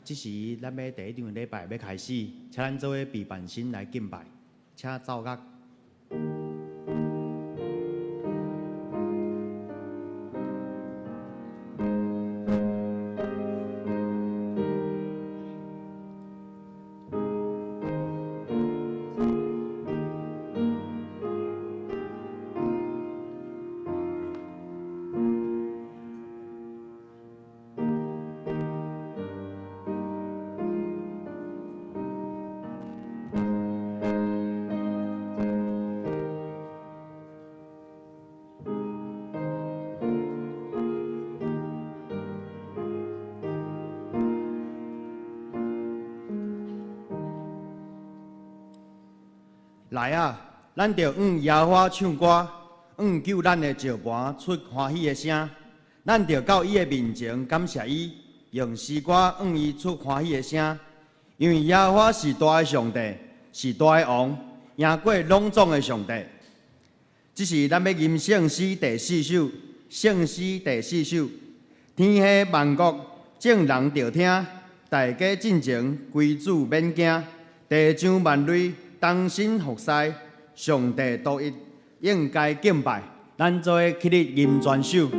这时咱要第一场礼拜要开始，请咱做伙备办心来敬拜，请奏乐。来啊！咱着耶和华唱歌，救咱的石盘出欢喜的声。咱着到伊的面前感谢伊，用诗歌伊出欢喜的声。因为耶和华是大的上帝，是大的王，赢过拢总的上帝。这是咱要吟圣诗第4首，圣诗第4首。天下万国众人着听，大家进前归主免惊，地上万类。当心服侍，上帝独一，应该敬拜。咱做伙起立吟全首。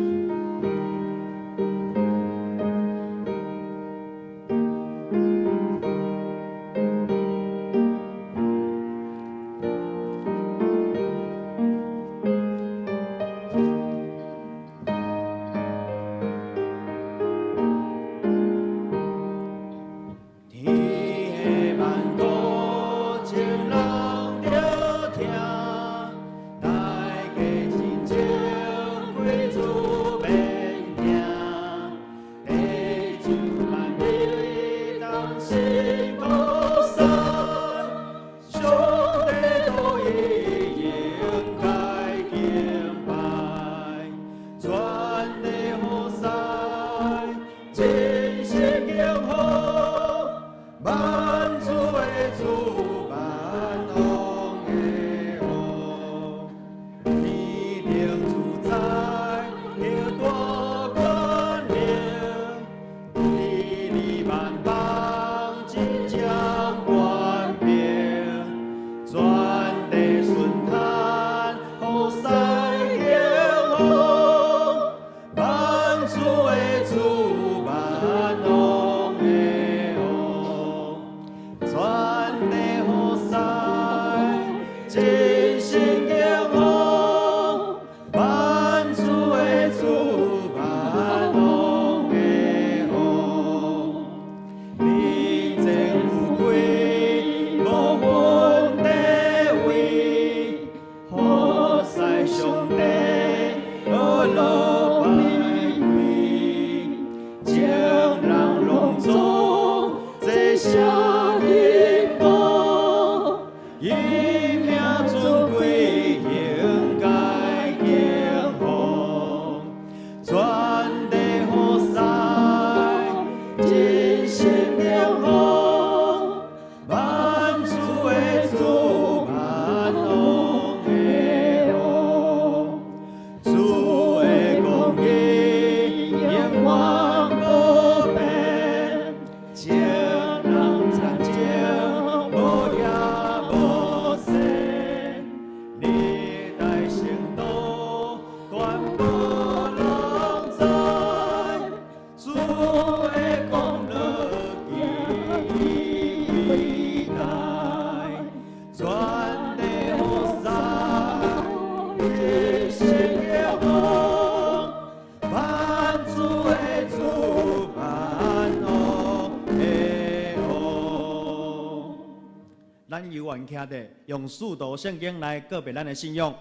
咱犹原徛伫用四道圣经来告别咱的信仰。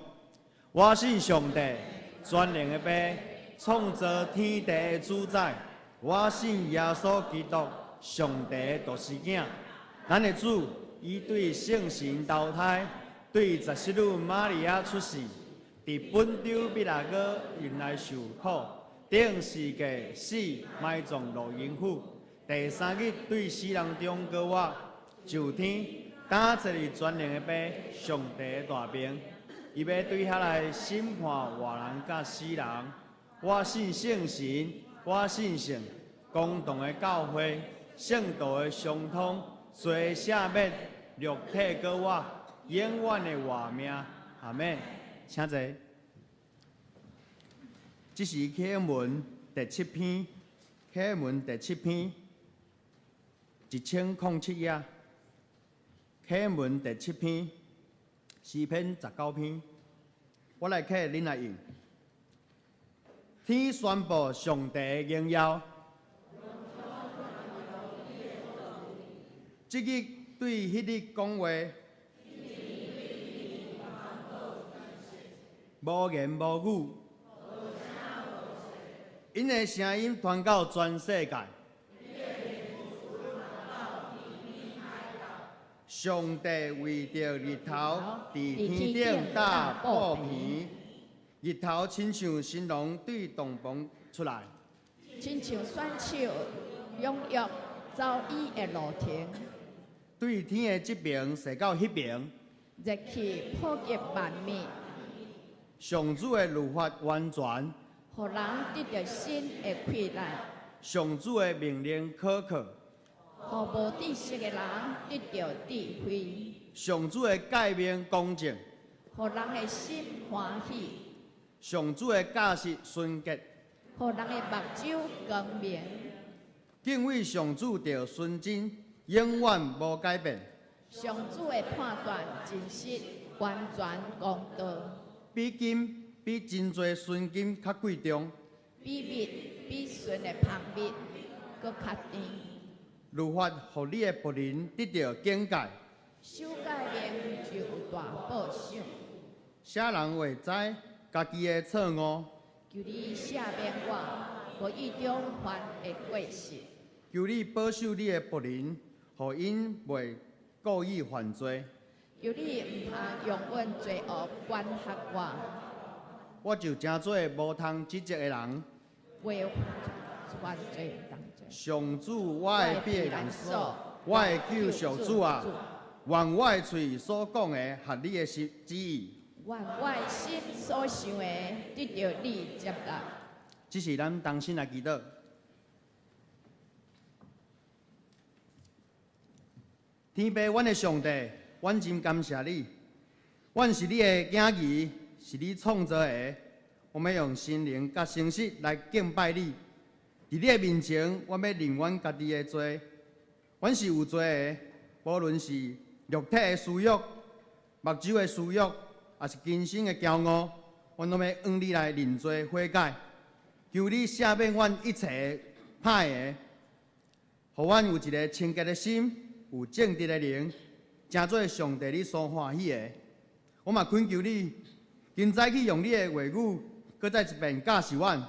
我信上帝，全能的爸，创造天地的主宰。我信耶稣基督，上帝的独生囝。咱的主，伊对圣神投胎，对17女玛利亚出世，伫本州彼拉哥原来受苦，顶世界死，埋葬乐营府。第3日对死人中高我上天。今这里全能的爸，上帝的大兵，伊要对遐来审判活人甲死人。我信圣神，我信圣，公道的教会，圣道的相通，罪赦免，肉体搁我，永远的活命。阿免，请坐。这是启示文第7篇，启示文第7篇1007页。启示文第7篇，诗篇19篇。我来刻，恁来用。天宣布上帝的荣耀。即日对迄日讲话，无言无语，因的声音传到全世界。上帝为着日头伫天顶搭布片，日头亲像新郎对洞房出来，亲像选手踊跃走伊的路程，对天的这边射到迄边。热气普及万面，上主的律法完全，互人得到新的快乐。上主的命令可靠，互无知识的人得到智慧。上主的诫命公正，互人的心欢喜。上主的教示纯洁，互人的目睭光明。敬畏上主着纯真，永远无改变。上主的判断真实，完全公道。比金比真侪纯金较贵重，比蜜比纯的蜂蜜搁较甜。律法互你的仆人得到境界，修改命就有大报赏。啥人会知家己的错误？求你赦免我，无意中犯的过失。求你保守你的仆人，互因袂故意犯罪。求你毋通用阮罪恶管辖我，我就真做无通指责的人。为犯罪当罪。上主，我的避难所，我的救赎主啊，愿我的嘴所讲的合你的旨意。愿我的心所想的得到你接纳。这是咱当心来祈祷。天父，阮的上帝，阮真感谢你，阮是你的囝儿，是你创造的。我们用心灵甲诚实来敬拜你。伫你的面前，我要认阮家己的罪。阮是有罪的，无论是肉体的私欲、目睭的私欲，也是今生的骄傲，阮拢要向你来认罪悔改。求你赦免阮一切歹的，互阮有一个清洁的心，有正直的灵，真做上帝你所欢喜的。我嘛恳求你，今早去用你的话语，搁再一遍教示阮，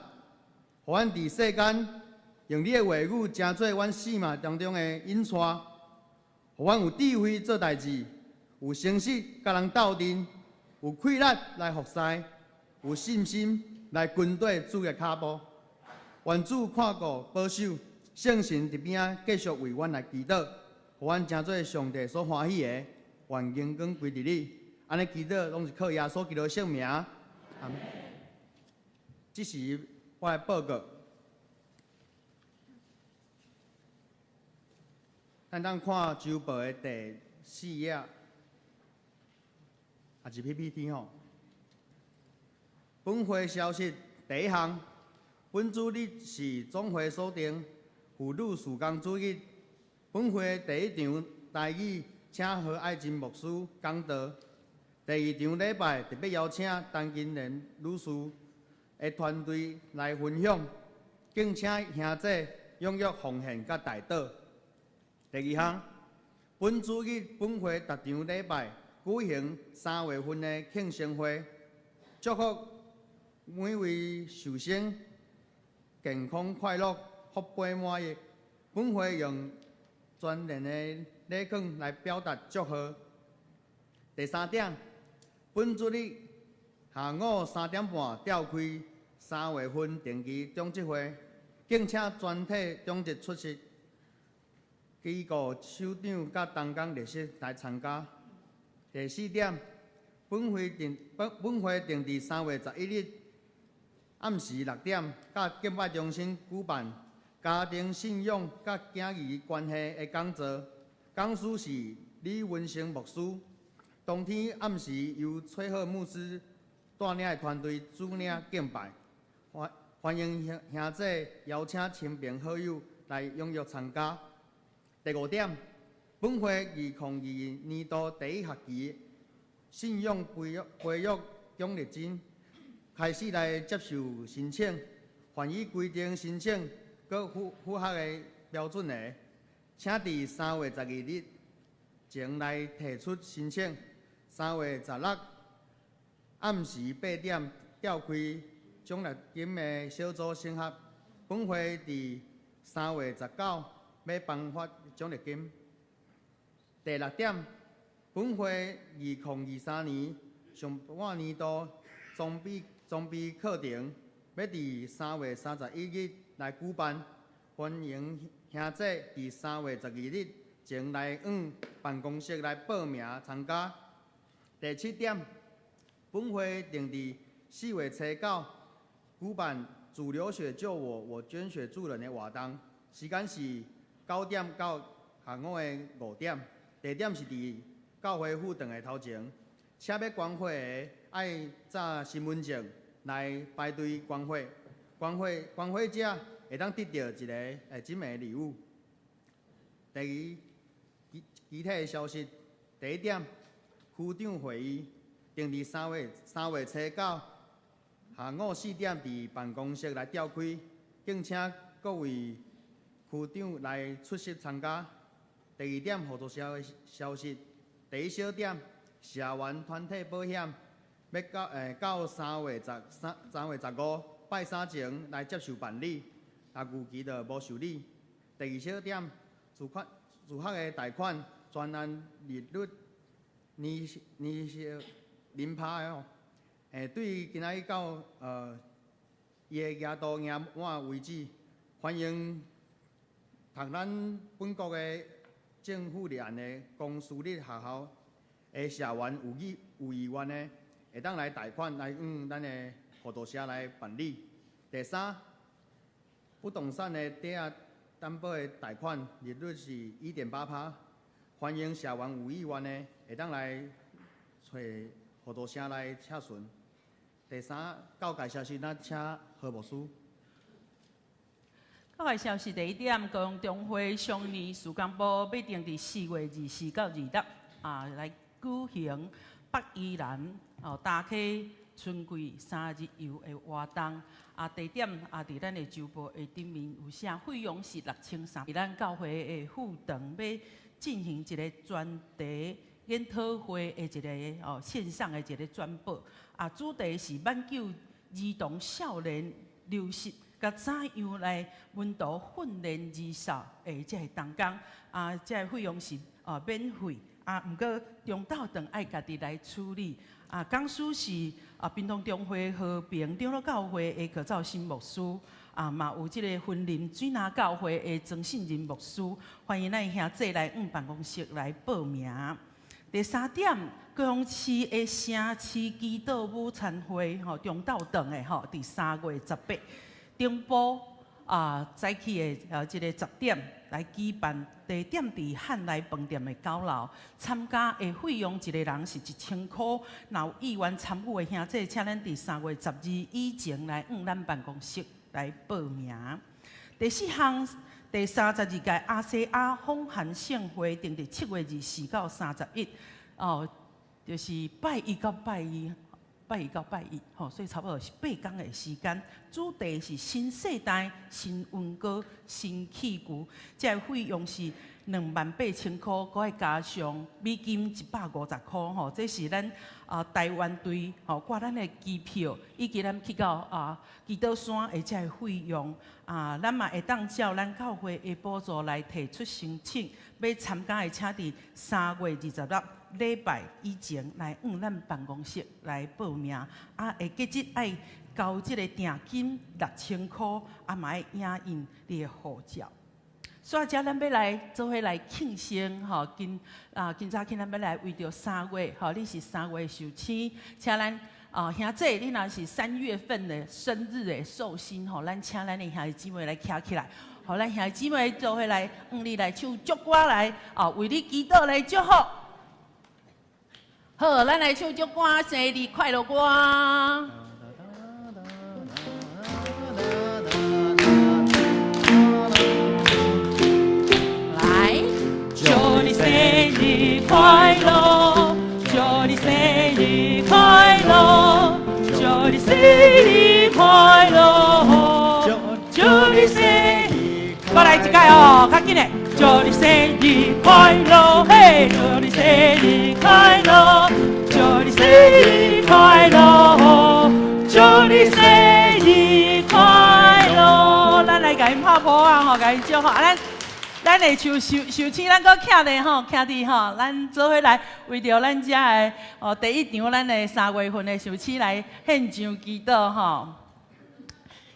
互阮伫世间用你的话语，真做阮生命当中的引带，互阮有智慧做代志，有诚实甲人斗阵，有气力来服侍，有信心来跟对主的脚步。愿主看顾保守，圣神伫边仔继续为阮来祈祷，互阮真做上帝所欢喜的，愿荣光归伫你。安尼祈祷拢是靠耶稣基督的圣名。阿门。这是我的报告。咱当看周报的第4页，也是 PPT 吼。本会消息第一项，本主日是总会所定妇女事工主日。本会第一场台语请何爱珍牧师讲道，第二场礼拜特别邀请陈金莲女士的团队来分享，敬请兄姐踊跃奉献甲代祷。第二项，本主日本会逐场礼拜举行3月份的庆生会，祝福每位寿星健康快乐、福杯满溢。本会用全年的礼券来表达祝贺。第三点，本主日下午3点半召开3月份定期中职会，敬请全体中职出席。机构首长甲东港律师来参加。第四点，本会定伫3月11日暗时6点，甲敬拜中心举办家庭信仰甲囝儿关系的讲座，讲师是李文成牧师。当天暗时由崔浩牧师带领的团队主领敬拜，欢迎兄姐邀请亲朋好友来踊跃参加。第5点，本会2022年度第1学期信仰培育奖励金开始来接受申请，凡依规定申请佮符合的标准的，请伫3月12日前来提出申请。3月16暗时8点召开奖励金的小组审核。本会伫3月19要颁发奖励金。第6点，本会2023年上半年度装备课程要伫3月31日来举办，欢迎兄姐伫3月12日前来办公室来报名参加。第7点，本会定伫4月初9举办“主流血救我，我捐血助人”的活动，时间是9点到下午的5点，地点是伫教会府堂的头前。请要关会的爱扎身份证来排队关会，关会者会当得到一个精美礼物。具体的消息，第1点。区长会议定伫3月初9下午4点伫办公室来召开，敬请各位区长来出席参加。第2点，合作社的消息。第1小点，社员团体保险要到3月15拜3前来接受办理，预期就无受理。第2小点，自学的贷款专案利率。年拍的吼，对今仔日到伊个额度额满为止，欢迎读咱本国的政府立案的公私立学校的社员有意愿的，会当来贷款来咱的合作社来办理。第3，不动产的抵押担保的贷款利率是1.8%。欢迎社员有意愿的，会当来找合作社来洽询。第3，教界消息，咱请何牧师。教界消息第1点，高雄中会常年事工部要定伫4月24到26来举行北宜兰大溪春季3日游的活动。地点伫咱的周报的顶面有写，费用是6300。伫咱教会的副堂要进行一个专题研讨会的一个线上的一个转播，主题是挽救儿童少年流失，甲怎样来温度训练儿少的这个同工，这个费用是免费，毋过中昼堂爱家己来处理。讲师是屏东中会和平长老教会的柯兆新牧师。嘛有即个婚林水南教会的曾信仁牧师，欢迎咱兄弟来办公室来报名。第3点，高雄市的城市祈祷午餐会中昼堂的伫3月18，中部早起的即个10点来举办，地点伫汉来饭店的9楼，参加的费用一个人是1000块，若有意愿参与的兄弟，请咱伫3月12以前来咱办公室来报名。第4项，第32届阿西亚访韩盛会定伫7月24到31，就是拜1到拜1，所以差不多是8天的时间。主题是新世代、新温哥、新气球，这个费用是28000块，搁爱加上美金150块，这是咱台湾队挂咱的机票，以及咱去到基督山的这个费用，咱嘛会当照咱教会的补助来提出申请，要参加的请伫3月26礼拜以前来咱办公室来报名，会记得爱交这个定金6000块，嘛爱影印你的护照。所以，咱要来做伙来庆生，今早起咱要来为着3月，你是3月受请，请咱兄弟，你若是3月份的生日的寿星，咱请咱的兄弟姊妹来徛起来，互咱兄姊妹做伙来，你来唱祝歌来，为你祈祷来祝福。好，咱来唱祝歌，生日快乐歌。来，祝你生日快乐，祝你生日快乐，祝你生日快乐，祝你生日。我来一届哦，较紧的。祝你生日快乐，嘿！祝你生日快乐，祝你生日快乐，祝你生日快乐。咱来甲因拍鼓啊，吼，甲因祝福啊，咱会受请，咱搁徛咧吼，徛伫吼，咱做伙来为着咱遮的第一场咱的3月份的受请来献上祈祷吼。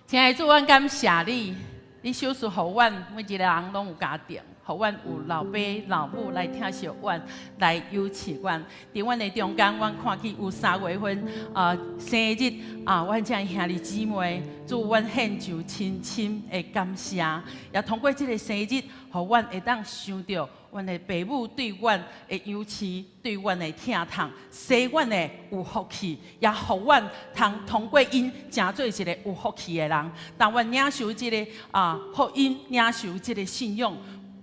亲爱的主，阮感谢你，你手术互阮每一个人拢有家庭。互阮有老爸老母来疼惜阮，来优饲阮。伫阮的中间，阮看见有3月份生日阮这兄弟姊妹，祝阮献上深深的感谢。也通过这个生日，互阮会当想到阮的父母对阮的优饲，对阮的疼痛，使阮的有福气，也互阮通过因成做一个有福气的人。当阮领受这个福音，领受这个信仰。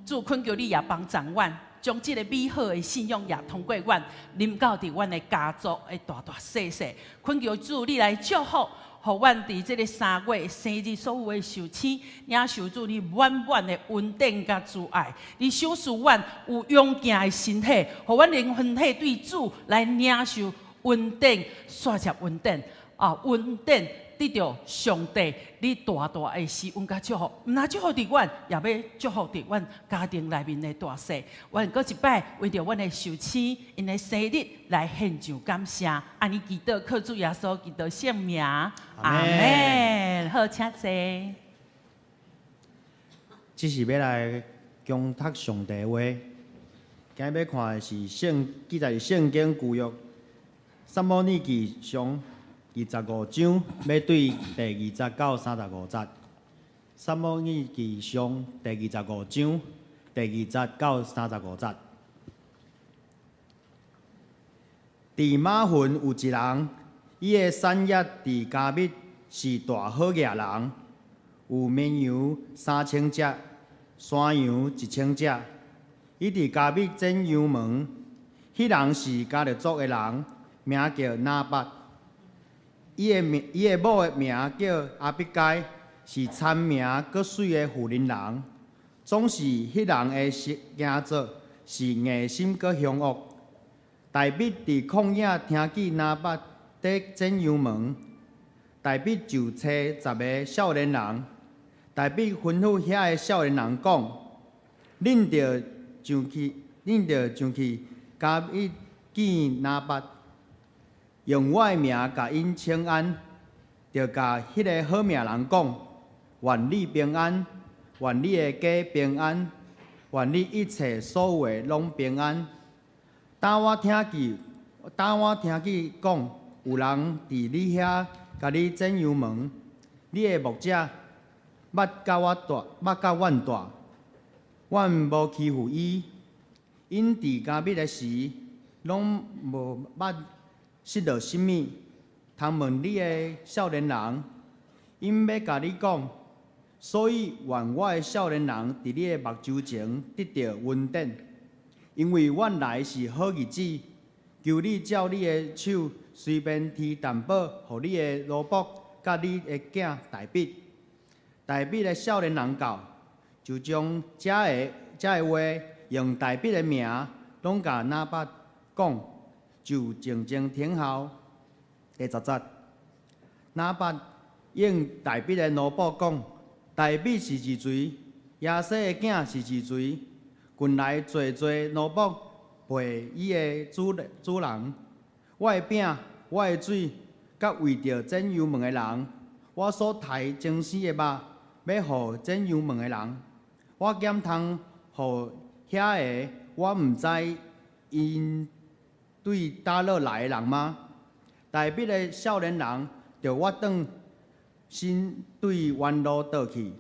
主恳求你也帮助阮，将这个美好的信仰也通过阮，临到伫阮的家族的大大小小。恳求主你来祝福，互阮伫这个3月生日所有的受请，领受主你满满的恩典甲主爱。你赏赐阮有勇健的身体，互阮灵魂体对主来领受恩典，刷接恩典恩典。得到上帝你大大的施恩甲祝福，毋但祝福伫阮，也要祝福伫阮家庭内面的大小。阮搁一摆为着阮的受请，因的生日来献上感谢。安尼祈祷，靠主耶稣基督圣名，阿门。好，请坐。这是要来恭读上帝话。今日要看的是记载圣经旧约撒母耳记上25章，要对第20到35节。撒母耳记上第25章第20到35节。伫马份有一人，伊的产业伫加密是大好业人，有绵羊3000只，山羊1000只。伊伫加密剪羊门，迄人是加勒族的人，名叫拿八。伊的某的名叫阿比该，是聪明搁水的妇人人。总是迄人的行作是硬心搁凶恶。大必伫旷野听见拿八在剪羊门，大必就找10个少年人，大必吩咐遐个少年人讲：恁着上去，甲伊见拿八。用我的名甲因请安，就甲迄个好命人讲：愿你平安，愿你的家平安，愿你一切所有的拢平安。当我听见讲，有人伫你遐甲你剪羊门，你的牧者捌甲阮大，阮无欺负伊，因伫加密的时，拢无捌。失落什么？通问你的少年人，因要甲你讲，所以愿我的少年人伫你的目睭前得到恩典，因为阮来是好日子。求你照你的手，随便提担保，互你的奴仆甲你的囝大必。大必的少年人到，就将这个话用大必的名，拢甲拿八讲。就静静听候。第10节，拿八应大必的奴仆讲：大必是一罪，亚西的囝是一罪。近来做奴仆陪伊的主人，我的饼、我的水，甲为着剪羊门的人，我所抬精死的肉，要互剪羊门的人，我减通互遐个我毋知因。对打落来的人吗？大必的少年人就我转身对原路倒去。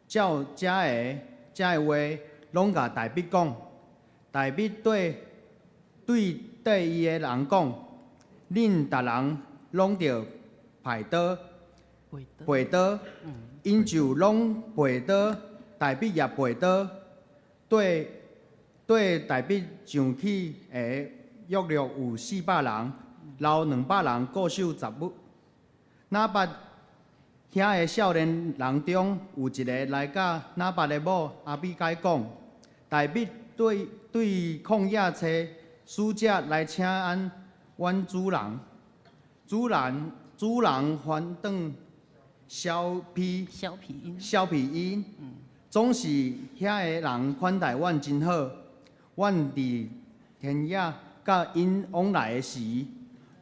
照这个话，拢甲大笔讲。大笔对伊个人讲：恁逐人拢着排刀，背刀，因就拢背刀，大笔也背刀，对大笔上去的约略有400人，留200人固守杂物。那捌遐个少年人中有一个来甲那捌的某阿比该讲：大笔对旷野找使者来请安阮主人。主人反转小皮音，总是遐个人款待阮真好。阮伫田野甲因往来的时，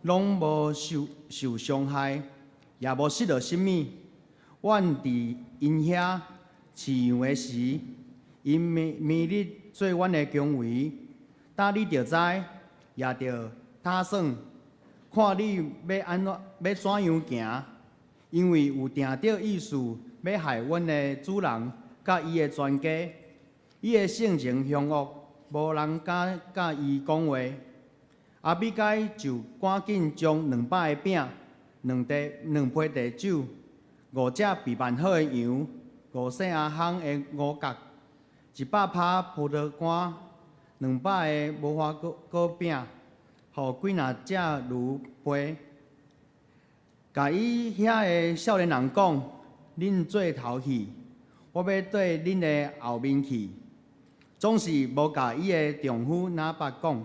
拢无受伤害，也无失落什物。阮伫因遐饲羊的时，因每日做阮的恭维。搭你着知，也着打算，看你要怎样行，因为有定着意思要害阮的主人甲伊的全家。伊的性情凶恶，无人敢甲伊讲话。阿比该就赶紧将200个饼、2批茶酒、5只备办好的羊、5细仔夯的五角、100拍葡萄干、200个无花果饼，互几若只驴陪。甲伊遐个少年人讲：恁做头去，我要对恁的后面去。总是无甲伊的丈夫那捌讲，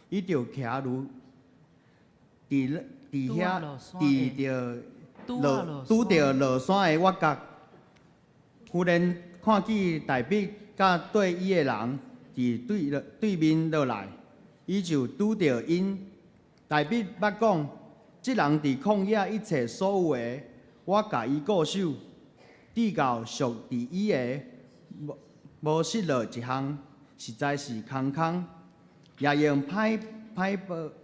伊就骑驴，伫遐拄着落山的挖角，忽然看见大笔甲对伊的人伫对面落来，伊就拄着因。大笔捌讲，即人伫旷野一切所有的，我甲伊固守，至到属伫伊的。无失落一项，实在是空，也用歹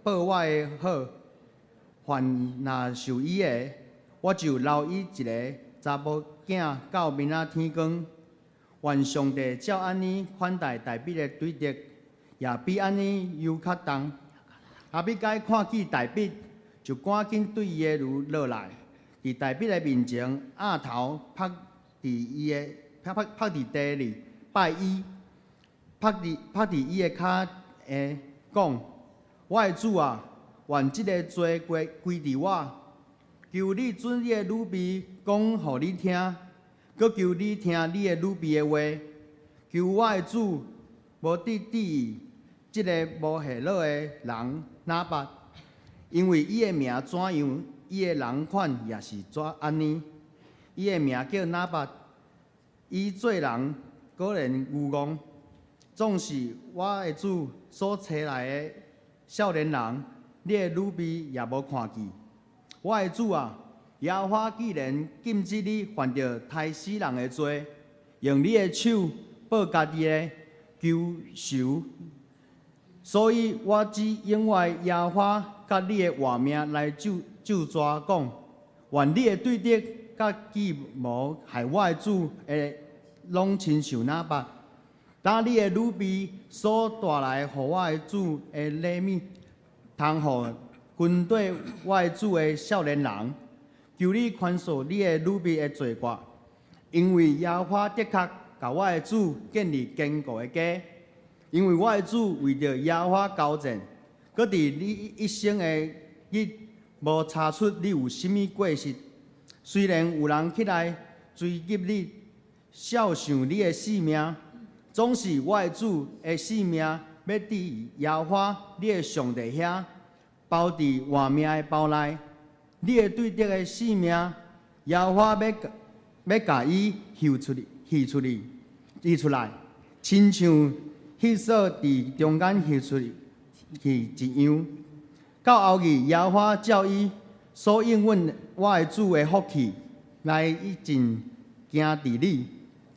报我的好。凡若受伊的，我就留伊一个查某囝到明仔天光。愿上帝照安尼款待大笔的对待，也比安尼犹较重。阿比该看见大笔，就赶紧对伊的驴落来，伫大笔的面前压头拍伫地里。拜伊，拍伫伊的脚下，讲：我的主啊，愿即个罪归伫我，求你准你的女婢讲互你听，搁求你听你的女婢的话，求我的主无得意即个无下落的人哪捌，因为伊的名怎样，伊的人款也是怎安尼。伊的名叫哪捌，伊做人。果然愚戆，总是我的主所找来的少年人，你的女婢也无看见。我的主啊，耶和华既然禁止你犯着害死人的罪，用你的手报家己的cứu赎，所以我只永远耶和华甲你的活命来咒抓讲，愿你的对敌甲计谋害我的主的。拢亲受那捌，当你的女婢所带来互我的主的礼物，通互军队我的主的少年人，求你宽恕你的女婢的罪过，因为耶和华的确甲我的主建立坚固的家，因为我的主为着耶和华交战，搁伫你一生的日无查出你有甚物过失，虽然有人起来追击你。孝想你的性命，总是我的主的性命，要伫耶和华你的上帝遐，包伫活命的包内。你的对敌的性命，耶和华要甲伊救出来，亲像翕索伫中间翕去一样。到后日，耶和华照伊所应允我的主的福气，来一尽行伫你。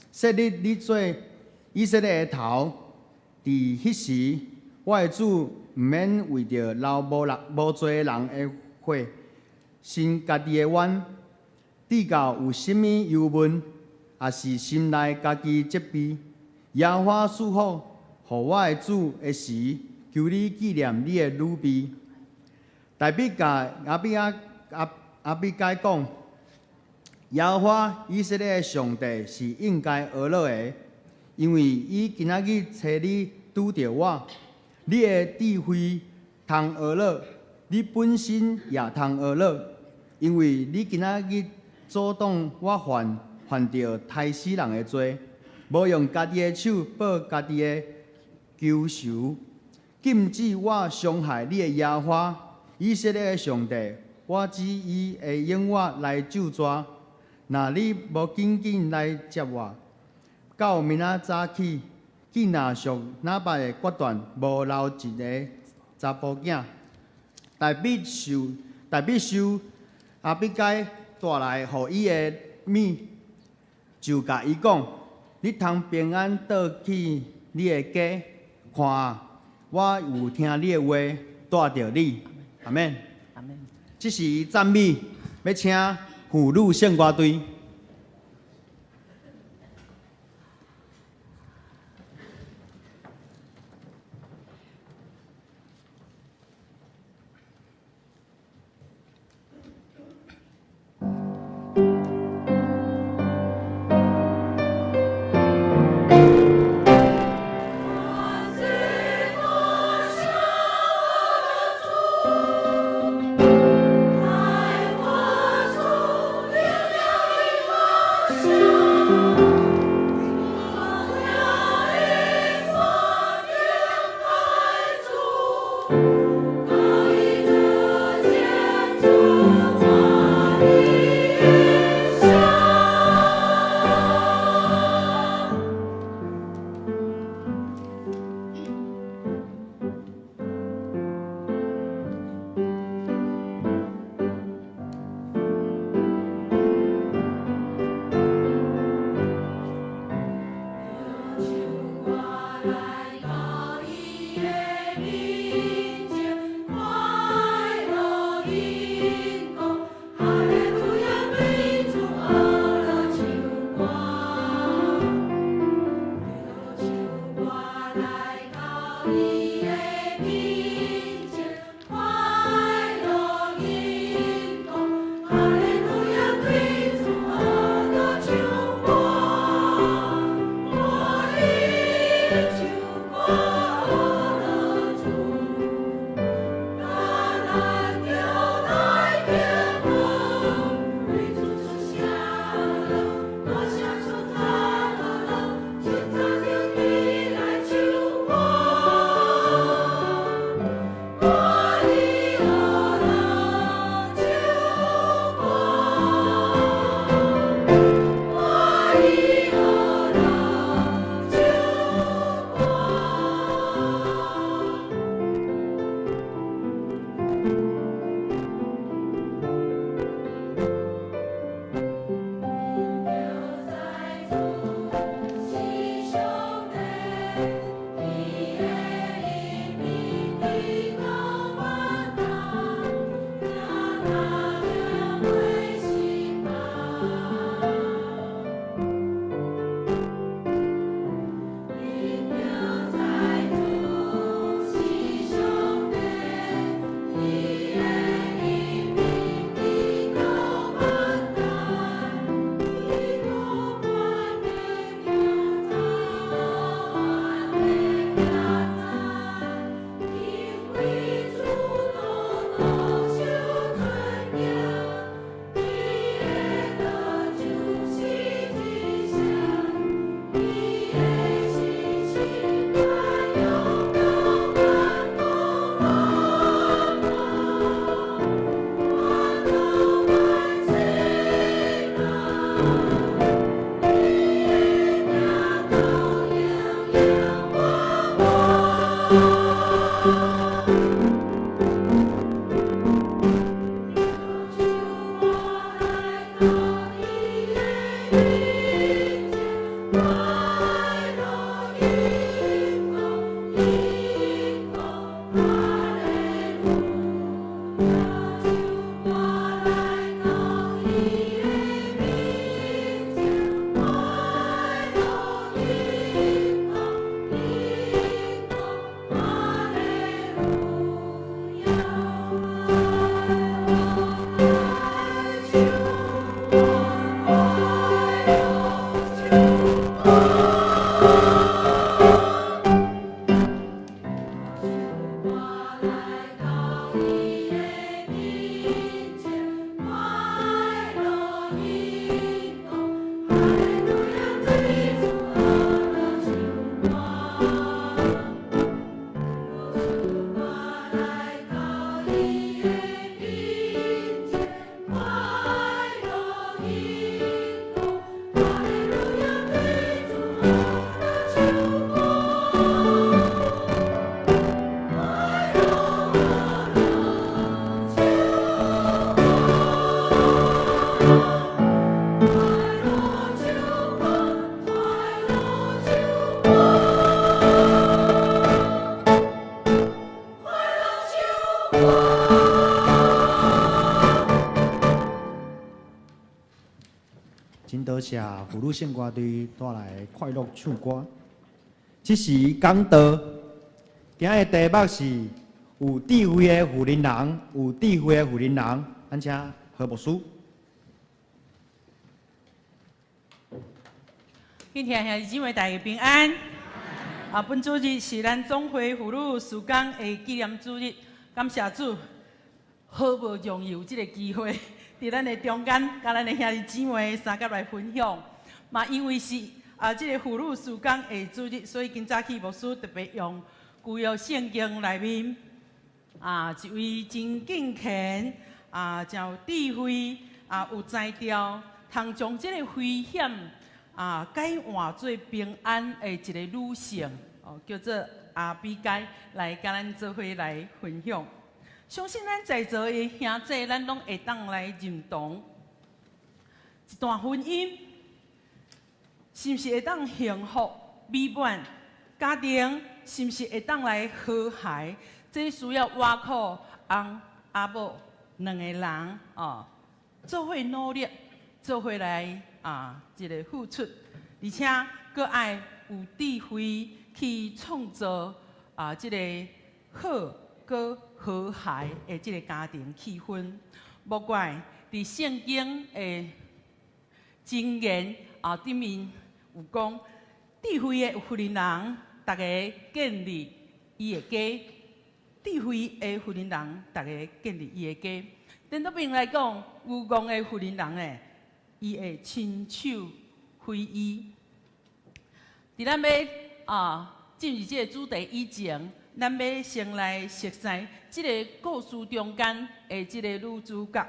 设立你做以色列的头，伫迄时，我的主毋免为着流无罪人的血，伸家己的冤，直到有甚物忧闷，也是心内家己责备。耶和华赐福，互我的主的时，求你纪念你的女婢。大卫甲阿比该讲，耶和华以色列的上帝是应该而乐的，因为伊今仔日找你拄着我，你的智慧通而乐，你本身也通而乐，因为你今仔日阻挡我犯着害死人的罪，无用家己的手报家己的仇仇，禁止我伤害你的耶和华以色列的上帝。我指伊会用我来救抓，若你无紧紧来接我，到明仔早起，见若属哪摆的决断无留一个查甫囝。大必受阿比该带来，互伊的米，就甲伊讲：你通平安倒去你的家，看啊，我有听你的话，带着你。阿免。阿门。这是赞美，要请妇女圣歌队。真多谢葫芦县歌队带来快乐唱歌。这时讲道，今日题目是有智慧的富人人，有智慧的富人人。咱请何牧师。今天兄弟姊妹大家平安。本主日是咱总会妇女事工的纪念主日，感谢主，好无容易有这个机会，伫咱的中间，甲咱的兄弟姊妹三甲来分享。嘛，因为是这个妇女事工的主日，所以今早起牧师特别用旧约圣经内面一位真敬虔真有智慧有才调，通将这个危险改换做平安的一个女性，叫做阿比该，来甲咱做伙来分享。相信咱在座的兄弟，咱拢会当来认同，一段婚姻是毋是会当幸福美满？家庭是毋是会当来和谐？这需要外靠翁阿某两个人做伙努力，做伙来一个付出，而且佫爱有智慧去创造这个好佫和谐的这个家庭气氛。无怪伫圣经的箴言顶面有讲，智慧的妇人人，大家建立伊的家；智慧的妇人人，大家建立伊的家。另一边来讲，有功的妇人人呢，伊会亲手挥衣。伫咱要进入这个主题以前，咱要先来熟悉这个故事中间的这个女主角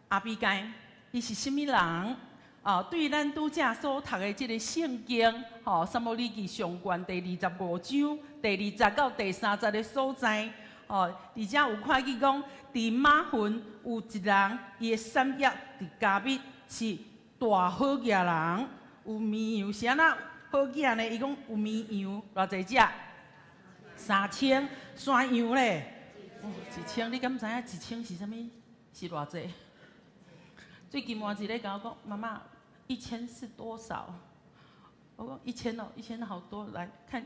阿比该，伊是甚物人？对咱拄则所读的这个圣经，撒母耳记上卷第25章第20到第30个所在，而且有看见讲，伫马坟有一人，伊的产业伫加密是大好业人，有绵羊是安那好业呢？伊讲有绵羊偌济只？3000，山羊咧，1000，你敢知影1000是啥物？是偌济？最近换一个甲我讲，妈妈，1000是多少？我讲1000哦，1000好多，来看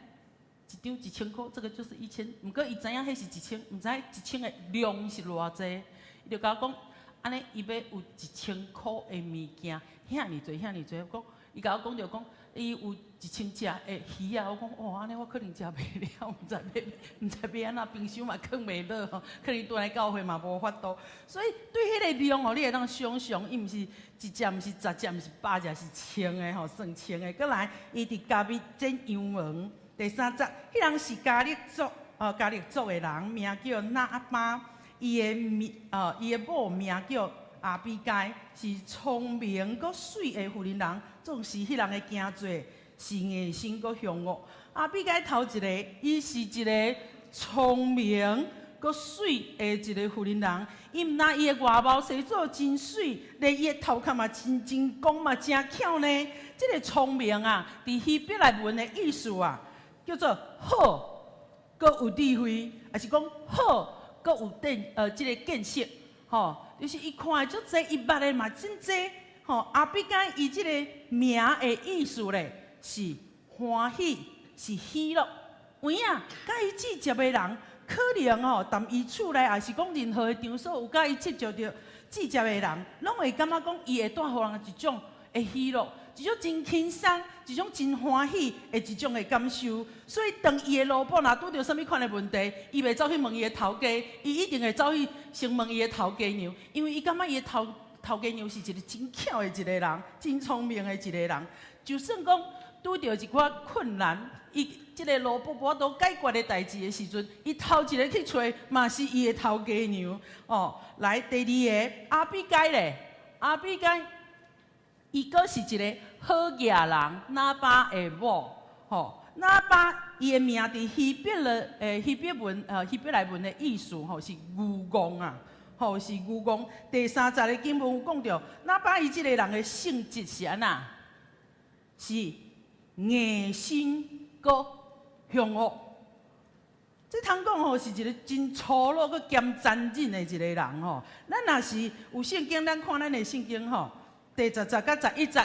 一张1000块，这个就是1000。不过伊知影迄是1000，毋知1000的量是偌济，伊就甲我讲，安尼伊要有1000块的物件，遐尼侪，遐尼侪。我讲，伊甲我讲着讲，伊有1000只的鱼啊！我讲，哦，安尼我可能食袂了，毋知要安怎，冰箱嘛放袂落吼，可能转来教会嘛无法度。所以对迄个量哦，你会当想象，伊毋是一只，毋是10只，毋是100只，是千的吼，算千的。过来，伊伫家己剪羊毛。第3节，迄人是加勒族，加勒族的人，名叫拿巴，伊的某名叫阿比该，是聪明佮水的妇人人，总是迄人的行做。是硬心佮凶恶。阿比该头一个，伊是一个聪明佮水的一个妇人人。伊毋但伊的外貌生做真水，连伊的头壳嘛真光嘛真巧呢。这个聪明伫希伯来文的意思叫做好，佮有智慧，还是讲好，佮有这个见识，就是伊看的足济，伊捌的嘛真济。阿比该伊这个名的意思咧。是欢喜，是喜乐。有影，甲伊接接的人，可能谈伊厝内，也是讲任何的场所，有甲伊接触到接接的人，拢会感觉讲伊会带互人一种的喜乐，一种真轻松，一种真欢喜的一种的感受。所以，当伊的老婆若拄着什物款的问题，伊袂走去问伊的头家，伊一定会走去先问伊的头家娘，因为伊感觉伊的头家娘是一个真巧的一个人，真聪明的一个人，就算讲。拄着一寡困难，伊即个老婆婆都解决的代志的时阵，伊头一个去找嘛是伊的头家娘来第二个阿比该咧，阿比该，伊阁是一个好业人，拿巴的某拿巴伊的名伫希伯来文的意思是愚公是愚公。第30个经文有讲着，拿巴伊即个人的性质是安那？是硬心佮凶恶，这通讲是一个真粗鲁佮兼残忍的一个人咱若是有圣经，咱看咱的圣经第10节到11节，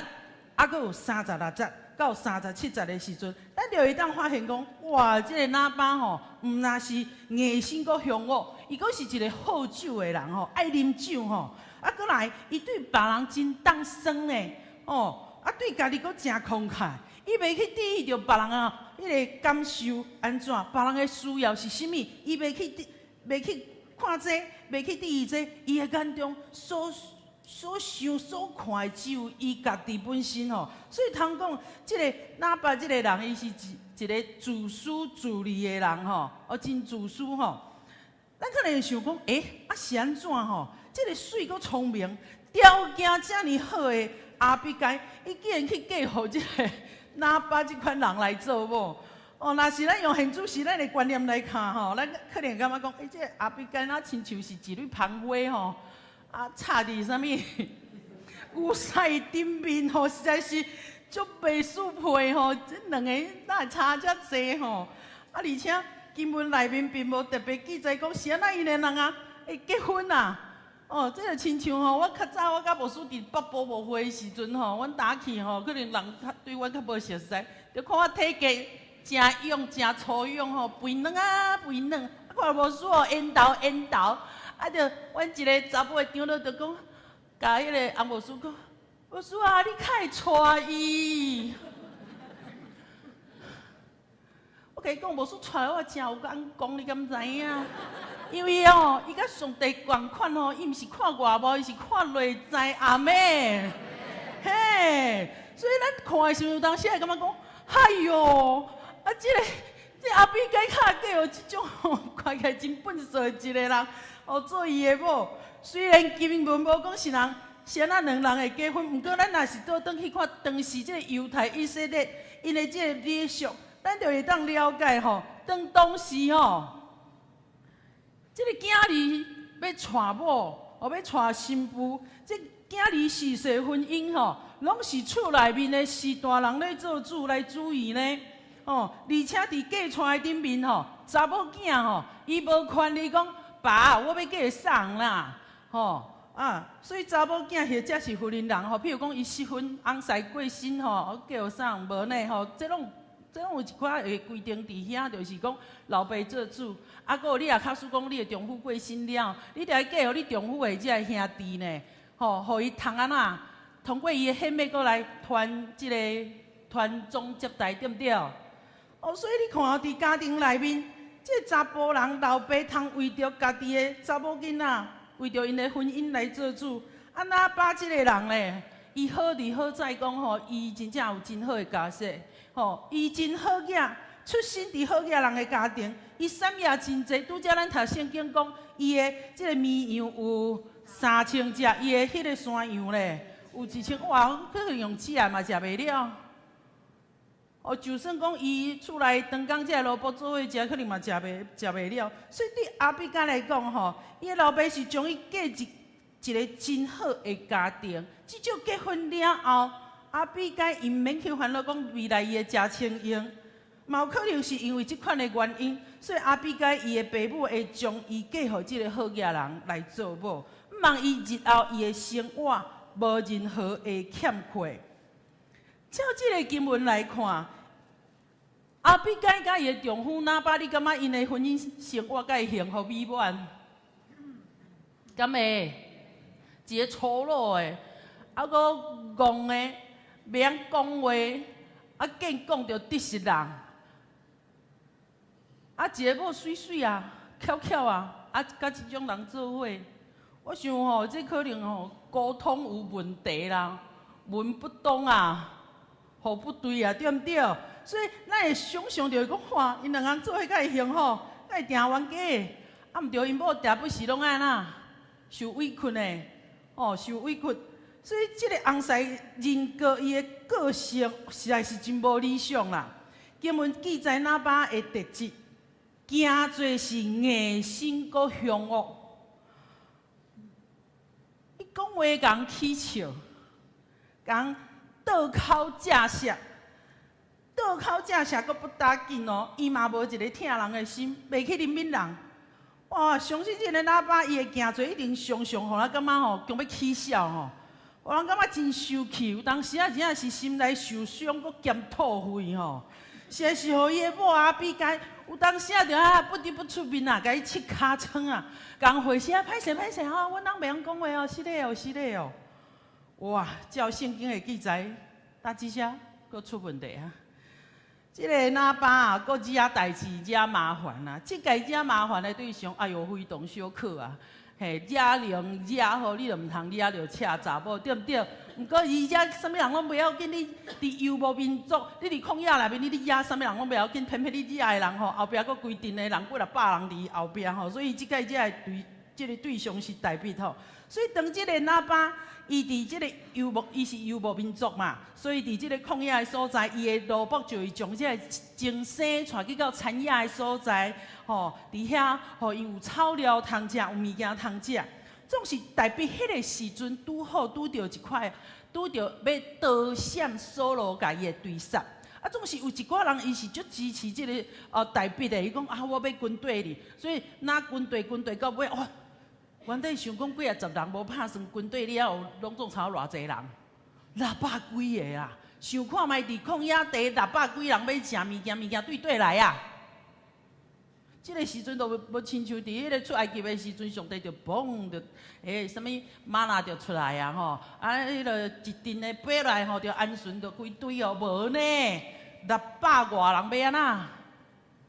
还佫有36节到37节的时阵，咱就会当发现讲，哇，这个喇叭吼，毋那是艺性佫雄厚，伊佫是一个好酒的人吼，爱啉酒吼，啊，佫来，伊对别人真当酸的，哦，啊，对家己佫真慷慨，伊袂去注意着别人啊，迄个感受安怎，别人的需要是啥物，伊袂去看这，袂去注意这，伊的眼中所想所看的只有伊家己本身吼，所以通讲，即个喇叭即个人，伊是一个自私自利的人吼，真自私吼。咱可能会想讲，是安怎吼？即个水阁聪明，条件遮尔好的阿比该，伊竟然去嫁互即个喇叭即款人来做某。哦，若是咱用现主时咱的观念来看吼，咱可能感觉讲，即个阿比该那亲像是一缕芳花吼。啊，插伫啥物牛屎顶面吼，实在是足袂适配吼。这两个哪会差遮济吼？啊，而且经文内面并无特别记载讲是安那因的人啊会结婚啊。哦，这就亲像吼，我较早我甲牧师伫北部牧会的时阵吼，阮打去吼，可能人对阮较无熟悉，就看我体格真勇真粗勇吼，肥软啊肥软，啊看牧师哦缘投。啊！着，阮一个查甫的长老就讲，甲迄个洪牧师讲，牧师啊，你较会带伊。我甲伊讲，牧师带我真有眼光，你敢知影？因为哦，伊甲上帝共款哦，伊毋是看外貌，伊是看内在。阿妹，嘿，所以咱看的时候，有当时会感觉讲，哎哟，啊，这阿比该卡嫁哦，即种吼，看起来真笨拙的一个人。哦，做伊的某，虽然经文无讲是人，是安那两人会结婚，毋过咱若是倒转去看当时这个犹太以色列因的这个礼俗，咱就会当了解吼。当时吼，这个囝儿要娶某，要娶新妇，这囝儿世世婚姻吼，拢是厝内面的士大人咧做主来主意呢。哦，而且伫嫁娶的顶面吼，查某囝吼，伊无权利讲。爸，我要嫁送啦，吼所以查某囝或者是婚姻人吼，譬如讲伊失婚、翁婿过身吼，嫁送无呢吼，这拢有一寡会规定伫遐，就是讲老爸做主，啊，搁有你也假使讲你的丈夫过身了，你得嫁互你丈夫的这个兄弟呢，吼，互伊通安那通过伊的献物，搁来传宗接代，对不对？哦，所以你看伫家庭内面。这查甫人老爸通为着家己的查某囡仔，为着因的婚姻来做主。啊，喇叭这个人咧，伊好伫好在讲吼，伊真正有真好的家世，吼，伊真好囝，出身伫好囝人的家庭，伊产业真济。拄则咱读圣经讲，伊的这个绵羊有3000只，伊的迄个山羊咧有1000，哇，可能用吃嘛食袂了。哦，就算讲伊厝内当工这萝卜做伙食，可能嘛食袂了。所以对阿比该来讲吼，伊的老爸是将伊嫁一个真好的家庭。至少结婚了后，阿比该伊免去烦恼讲未来伊的家清用，嘛有可能是因为即款的原因，所以阿比该伊的爸母会将伊嫁互即个好囝人来做某，毋望伊日后伊的生活无任何的欠缺。照这个经文来看，阿比该甲伊的丈夫哪怕你感觉因的婚姻生活甲伊幸福美满？敢会？一个粗鲁的，啊个戆的，袂晓讲话，啊竟讲着得失人，啊一个某水水啊，巧巧啊，啊甲即种人做伙，我想吼，这可能吼沟通有问题啦，文不通啊。互不对啊，对毋对？所以咱会想象着讲，哇，因两人做伙甲会幸福，甲会定冤家，啊，毋对，因某定不是拢安那受委屈的，哦，受委屈。所以即个翁婿人格，伊的个性实在是真无理想啦。经文记载喇叭的特质，行做是硬心阁凶恶，伊讲话共起笑，共。倒口正舌，倒口正舌，阁不打紧哦。伊嘛无一个疼人的心，袂去怜悯人。哇，相信这个喇叭伊的行做一定常常互咱感觉吼，强要起笑吼。有人感觉真受气，有当时啊真正是心内受伤，搁兼吐血吼。实在是，互伊的某阿比该有当时啊，着不得不出面啊，甲伊切尻川啊，共回声歹势歹势吼，阮人袂晓讲话哦，是咧哦是咧哦。哇，照圣经的记载，大几下搁出问题啊！即个那巴啊，搁惹代志惹麻烦啊！即个惹麻烦的对象，哎哟，非同小可啊！嘿，惹人惹好，你就毋通惹着车查某，对毋对？毋过而且啥物人拢袂要紧，你伫游牧民族，你伫旷野内面，你惹啥物人拢袂要紧，偏偏你惹的人吼，后壁佫规定的人几600人伫后壁吼，所以即个对象是代笔吼。所以当即个那巴，伊伫即个伊是游牧民族嘛，所以伫即个旷野的所在，伊的罗卜就会将即个精生带去到田野的所在，吼，伫遐吼因有草料通食，有物件通食。总是代表迄个时阵拄好拄着一块，拄着要刀闪索罗家己的对杀。啊，总是有一寡人伊是足支持即个代笔的，伊讲啊，我要军队哩，所以那军队到尾哇。原底想讲几啊10人无拍算，军队了后拢总差偌济人，600几个啊！想看卖伫旷野地600几人要食物件对来啊！即个时阵都无亲像伫迄个出埃及的时阵，上帝就嘣就什物玛纳就出来啊吼！啊，迄个一阵的爬来吼，就鹌鹑就规堆哦，无呢，600外人要安那？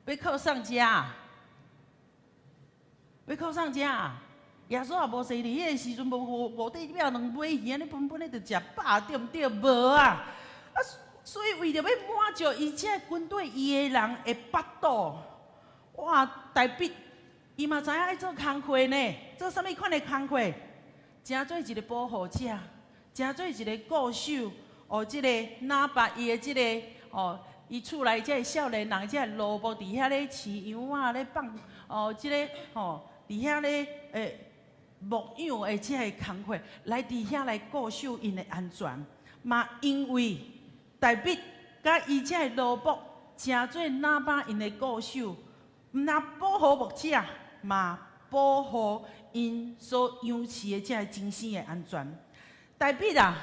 要靠上家？要靠上家？耶稣也无生伫迄个时阵，无地表两尾鱼，安尼本来就食饱，对毋对？无啊！啊，所以为着要满足伊这军队伊的人的巴肚，哇！代笔伊嘛知影爱做工课呢，做啥物款的工课？真做一个保护者，真做一个固守。哦，即个哪怕伊的即个伊厝内即个少年人，即个萝卜伫遐咧饲羊啊，咧放即个伫遐咧牧养的即个工课，来伫遐来固守因的安全，嘛因为代笔甲伊即个萝卜，诚做哪怕因的固守，毋但保护牧者，嘛保护因所养饲的即个精神的安全。代笔啊，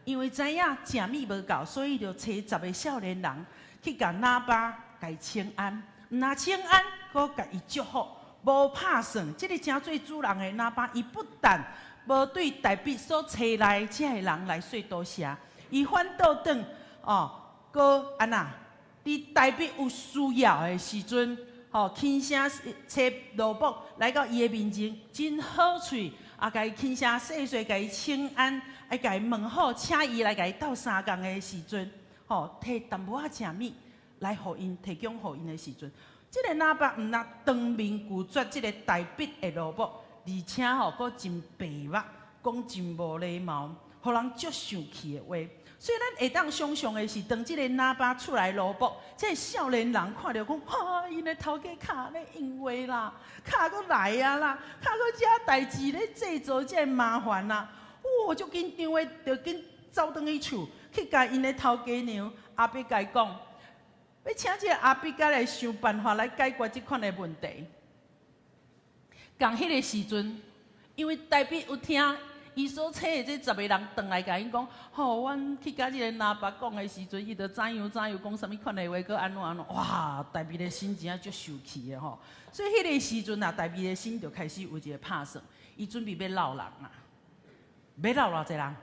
因为知影食物无够，所以就找10个少年人去甲哪巴甲伊请安，毋但请安，搁甲伊祝福。无拍算，即个真做主人的哪巴，伊不但无对代笔所找来即个人来说多谢，伊反倒转搁安那？伫代笔有需要的时阵，轻声找萝卜来到伊的面前，真好喙，甲伊轻声细细甲伊请安，甲伊问好，请伊来甲伊斗相共的时阵，摕淡薄仔食物来互因提供互因的时阵。即个哪巴毋但当面拒绝即个代笔的萝卜，而且佫真白目，讲真无礼貌，互人足生气的话。所以咱会当想象的是，当即个哪巴出来萝卜，即个少年人看到讲，哈，因的头家卡咧因为啦，卡佫来啊啦，卡佫遮代志咧制造即个麻烦啦，就紧张的，就紧走转去厝，去甲因的头家娘阿伯甲伊讲。要请这个阿比甲来想办法来解决这款的问题。共迄个时阵，因为代笔有听伊所找的这10个人转来甲因讲，阮去甲这个哪巴讲的时阵，伊就怎样讲啥物款的话，搁安怎，哇！代笔的心真足受气的吼。所以迄个时阵啊，代笔的心就开始有一个拍算，伊准备要闹人啊，要闹偌济人？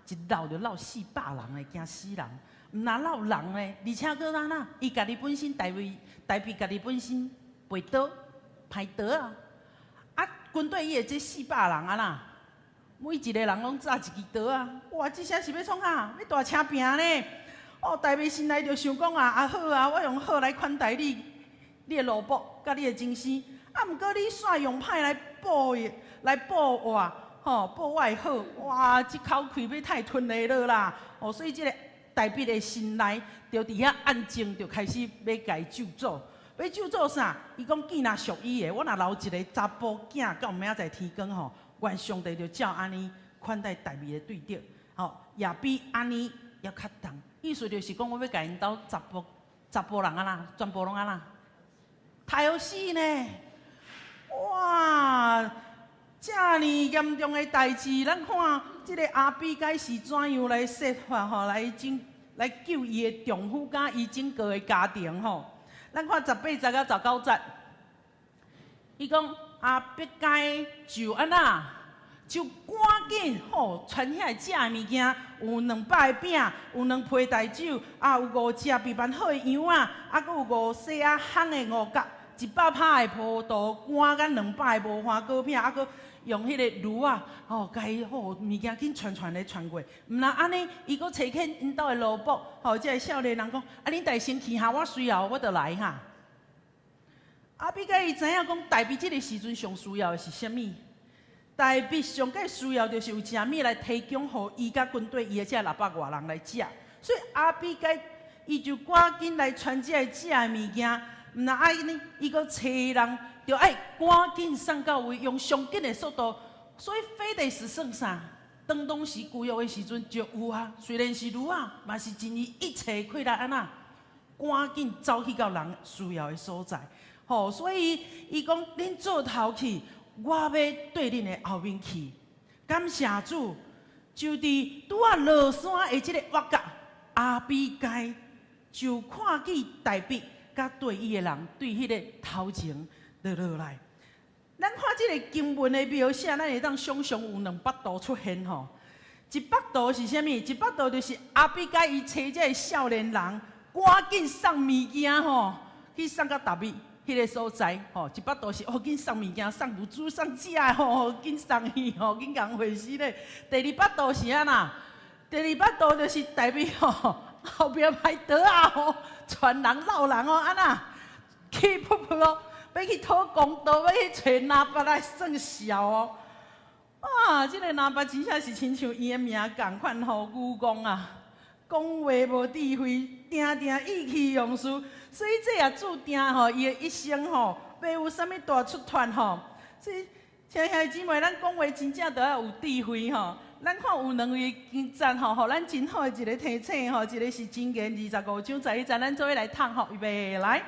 一闹就闹400人的，惊死人。毋但闹人呢，而且搁安那，伊家己本身代笔家己本身背刀歹刀啊！啊，军队伊的这400人啊啦，每一个人拢揸一支刀啊！哇，这声是要创啥？要大请拼呢？代笔心内就想讲啊，好啊，我用好来款待你，你的萝卜甲你的精神。啊，毋过你煞用歹来报我，报我的好，哇，这口气要太吞的了啦！所以这个。代笔的心内，就伫遐暗静，就开始要甲伊救助。要救助啥？伊讲囡若属伊的，我若留一个查甫囝，到明仔载天光愿上帝就照安尼款待代笔的对着，也比安尼要较重。意思就是讲，我要甲因兜查甫人啊啦，全部拢啊啦，太好死呢！哇！遮尼严重的代志，咱看即个阿比该是怎样来设法吼，来救伊的丈夫甲伊整个的家庭吼。咱看18节到19节，伊讲阿比该就安那，就赶紧吼传遐食的物件，有200个饼，有2批大酒，啊有5只备办好的羊啊，啊搁有5细仔烘的5角，100拍的葡萄干，甲200个无花果片，啊搁用迄个炉啊，吼，甲伊吼物件紧传咧传过。毋然安尼，伊搁找起因兜的萝卜，吼，即个少年人讲，啊，恁家先去哈，我随后我就来哈。阿比该伊知影讲，大卫即个时阵上需要的是啥物？大卫上计需要就是有食物来提供互伊甲军队伊的这600外人来食，所以阿比该伊就赶紧来传这个食的物件。毋然安尼，伊搁找人，就爱赶紧送到位，用上紧的速度。所以非得是算啥？当当时旧约的时阵就有啊，虽然是驴啊，嘛是尽伊一切快来安那，赶紧走去到人需要的所在。吼，所以伊讲恁做头去，我要对恁的后面去。感谢主，就伫拄啊落山的即个约角，阿比该就看见大卫。甲对伊的人对迄个头前就落来，咱看即个经文的描写，咱会当想象有200度出现吼。100度是啥物？100度就是阿比该伊找这个少年人，赶紧送物件吼，去送到大卫迄个所在吼。100度是紧送物件，送乳猪、送食的吼，紧送去吼，紧共回死咧。第200度是安那？第200度就是大卫吼。后壁排桌啊吼，传人闹人哦，安那气噗噗哦，要去讨公道，要去找拿巴来算账哦。啊，这个拿巴真正是亲像伊的名共款吼，牛公啊，讲话无智慧，定定意气用事，所以这也注定吼伊的一生吼，要有啥物大出团吼。所以，亲爱的姊妹，咱讲话真正都要有智慧吼。咱看有2位经赞吼，互咱真好的一个提醒吼，一个是箴言25章11节，咱做伙来读吼，预备来。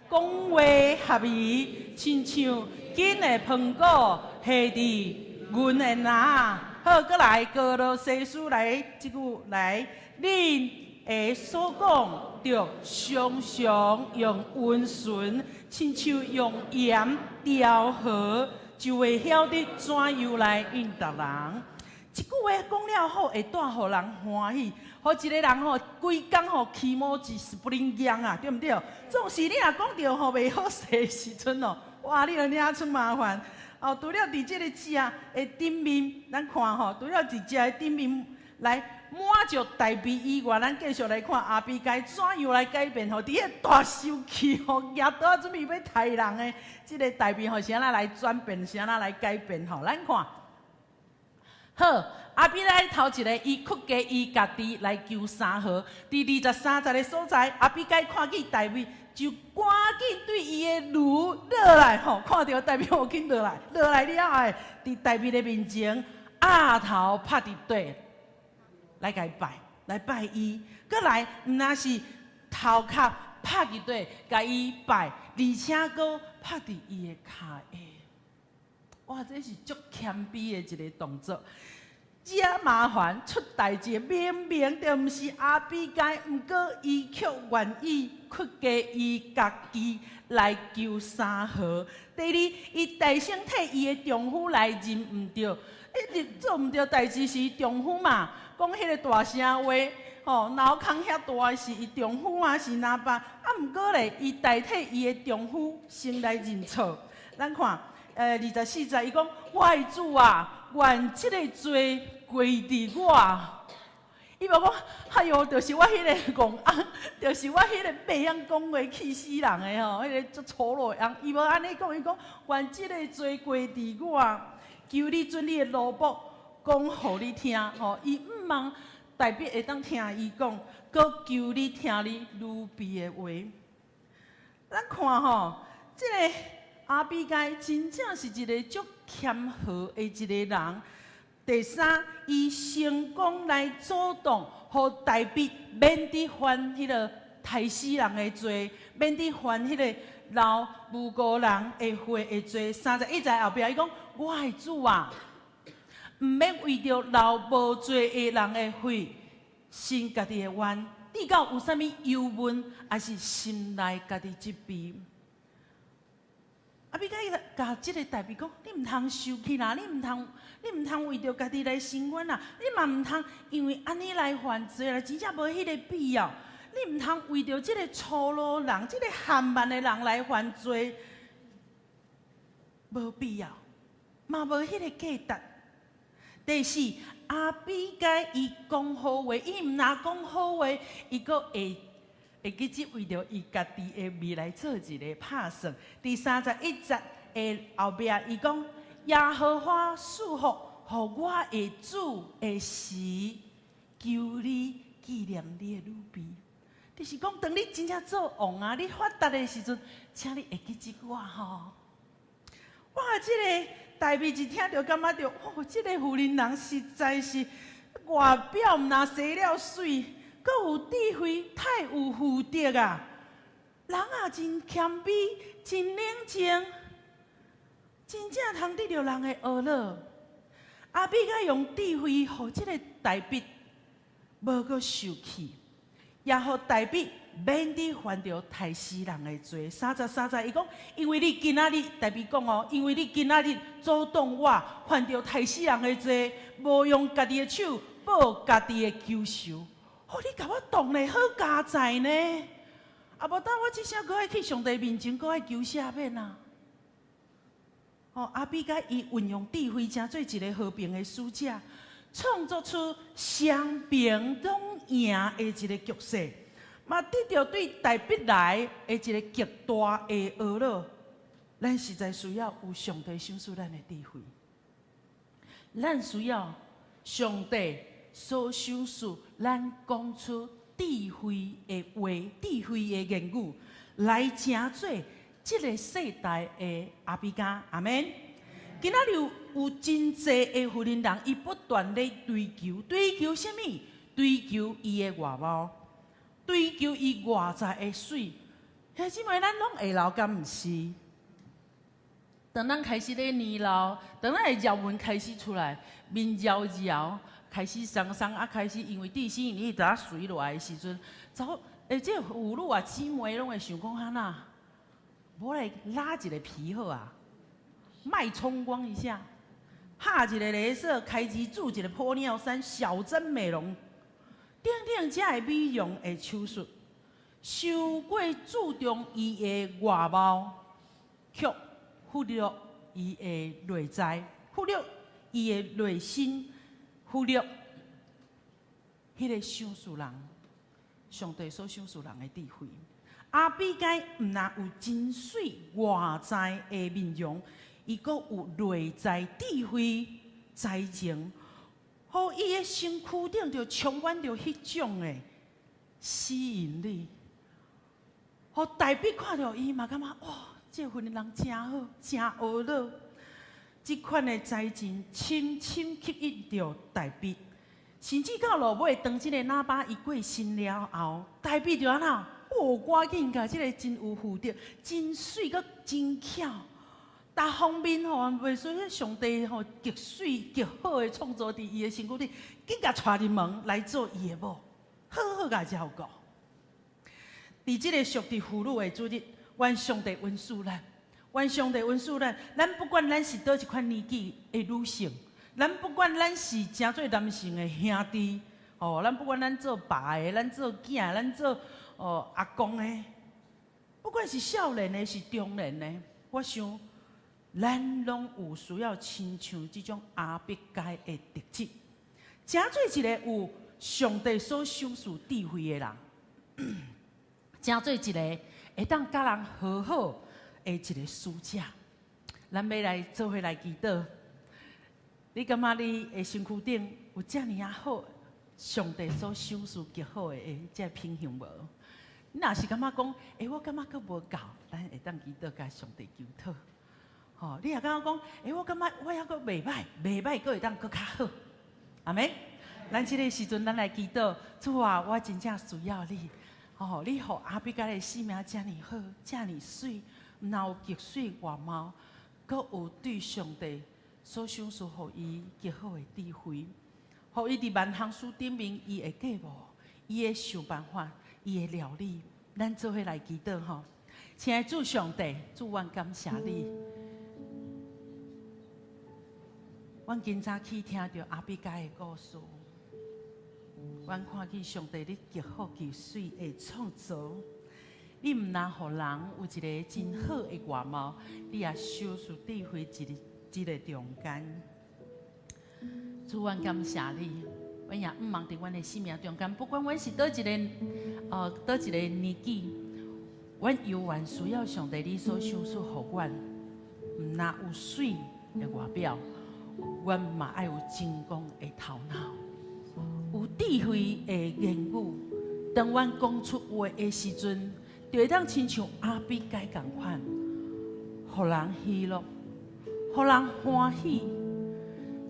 讲话合宜，亲像紧的苹果下伫阮的拿。好，搁来哥罗西书来即句来，恁的所讲着常常用温顺，亲像用盐调和，就会晓得怎样来应答人。一句话讲了好，会带互人欢喜，互一个人吼规工吼起毛一不灵样啊，对毋对？总是你若讲着吼袂好势的时阵哦，哇，你就惹出麻烦。哦，除了伫即个食的顶面，咱看吼，除了伫食的顶面来满足大卫以外，咱继续来看阿比该怎样来改变吼？伫个大受气吼，举刀准备要杀人的，即个大卫吼是安那来转变，是安那来改变吼？咱看。好，阿比来头一个，伊屈家伊家己来求三河。第23节的所在，阿比该看见大卫，就赶紧对伊的驴落来吼，看到大卫好紧落来，落来了后，伫大卫的面前，额头拍伫地，来甲伊拜，来拜伊。搁来，毋那是头壳拍伫地，甲伊拜，而且搁拍伫伊的骹下。哇，这是足谦卑的一个动作。这麻烦出代志，明明就毋是阿比该，毋过伊却愿意屈家伊家己来求三河。第二，伊大声替伊的丈夫来认毋对，做毋对代志是伊丈夫嘛，讲迄个大声话，吼，脑壳遐大是伊丈夫啊，是哪爸？啊，毋过咧，伊代替伊的丈夫先来认错。咱看。24节，伊讲：我的主啊，愿即个罪归伫我。伊无讲，哎哟，就是我迄个戆翁，就是我迄个白样讲话气死人的吼，迄个足粗鲁的翁。伊无安尼讲，伊讲：愿即个罪归伫我，求你准你的奴仆讲互你听。吼，伊毋茫代表会当听伊讲，搁求你听你女婢的话。咱看吼，即个。阿比该真正是一个足谦和的一个人。第三，伊成功来阻挡，互大卫免得犯迄个杀死人的罪，免得犯迄个流无辜人的血的罪。31节后壁伊讲：我的主啊，毋免为着流无罪的人的血，伸家己的冤，你到有啥物忧闷，还是心内家己疾病？啊！比甲伊甲即个代志讲，你毋通生气啦，你毋通为着家己来申冤啦，你嘛毋通因为安尼来犯罪啦，真正无迄个必要。你毋通为着即个粗鲁人、即个悍慢的人来犯罪，无必要，嘛无迄个价值。第四，阿比该伊讲好话，伊毋若讲好话，伊阁会记只为着伊家己的未来做一个拍算。第31节的后壁，伊讲耶和华赐福，互我的主的时，求你纪念你的女婢。就是讲，当你真正做王啊，你发达的时阵，请你会记即句话吼。我即个代志一听着，感觉着，哦，即个妇人人实在是外表毋若洗了水。阁有智慧，太有福德啊！人也真谦卑，真冷静，真正通得着人的学乐。阿比该用智慧，互即个大笔无阁受气，也互大笔免得犯着害死人的罪。33节伊讲，因为你今仔日大笔讲哦，因为你今仔日阻挡我犯着害死人的罪，无用家己的手报家己的cứu仇。哦，你甲我当咧好加在呢，啊无等我即声搁爱去上帝面前，搁爱求赦免啊！哦，阿比该伊运用智慧，成做一个和平的使者，创造出双平拢赢的一个局势，嘛得到对大必来的一个极大的恶乐。咱实在需要有上帝赏赐咱的智慧，咱需要上帝所赏赐，咱讲出智慧的话、智慧的言语，来成做这个世代的阿比加。阿门。今仔日有真济的妇人人，伊不断咧追求什么？追求伊的外貌，追求伊外在的水。兄姊妹，咱拢会老，敢毋是？当咱开始咧年老，当咱的皱纹开始出来，面摇摇。开始伤啊，开始因为地心引力打水落来的时阵，这妇女啊姊妹拢会想讲哈呐，我来拉一个皮好啊，卖冲光一下，拍一个镭射，开机做一个玻尿酸小针美容，等才会美容的手术，伤过注重伊的外貌，却忽略伊的内在，忽略伊的内心。忽略迄个赏赐人，上帝所赏赐人的智慧。阿比该毋但有真水外在的面容，伊阁有内在智慧才情，互伊的身躯顶就充满着迄种的吸引力。互大笔看到伊嘛感觉哇，这份人真好，真学乐。即款的才情深深吸引着大笔，甚至到落尾，当即个喇叭一过身了后，大笔就安那，哦，赶紧甲即个真有福德、真水佮真巧，逐方面吼，袂说迄上帝吼极水极好的创造伫伊的身躯里，紧甲带入门来做伊的某，好好甲照顾。伫即个属伫妇女的主日，愿上帝恩赐咱。愿上帝恩赐咱，咱不管咱是倒一款年纪的女性，咱不管咱是诚做男性的兄弟，哦，咱不管咱做爸的，咱做囝，咱做阿公的，不管是少年的，是中年的，我想咱拢有需要亲像这种阿比该的特质，诚做一个有上帝所赏赐智慧的人，诚做一个会当甲人和好的一个使者，咱要来做伙来祈祷。你感觉你的身躯顶有遮尔啊好，上帝所赏赐极好的这品行无？你若是感觉讲，我感觉佫无够，咱会当祈祷甲上帝求讨。吼，你若感觉讲，我感觉我还佫袂歹，佫会当佫较好。阿妹，咱即个时阵，咱来祈祷，主啊，我真正需要你。哦，你互阿比该的性命遮尔好，遮尔水。然后极水外貌，阁有对上帝所想事，互伊极好的智慧，互伊伫万行事顶面，伊会计无，伊会想办法，伊会料理。咱做伙来祈祷吼，亲爱的主上帝，主阮感谢你。阮今早起听到阿比该的故事，阮看见上帝你极好极水的创造，你毋但互人有一个真好的外貌，你也修饰智慧一个中间。主，阮感谢你，阮也毋忘伫阮的生命中间，不管阮是倒一个年纪，阮犹原需要上帝你所想所互阮，毋但有水的外表。阮嘛爱有精光的头脑，有智慧的言语。当阮讲出话的时阵，就会当亲像阿比该共款，互人喜乐，互人欢喜。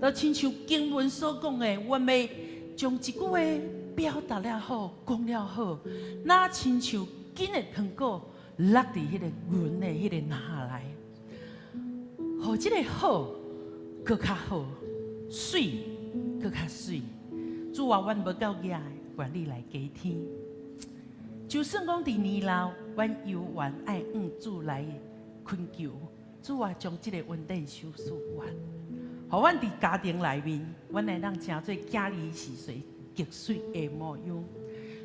就亲像经文所讲的，阮要将一句话表达了好，讲了好，那亲像紧的糖果落伫迄个圆的迄个篮下来，互即个好。搁较好，水搁较水。主啊，阮无够野，愿你来加添。就算讲伫年老，阮犹原爱主来恳求。主啊，将即个稳定收束完，互阮伫家庭内面，阮来让诚做家里是水极水的模样。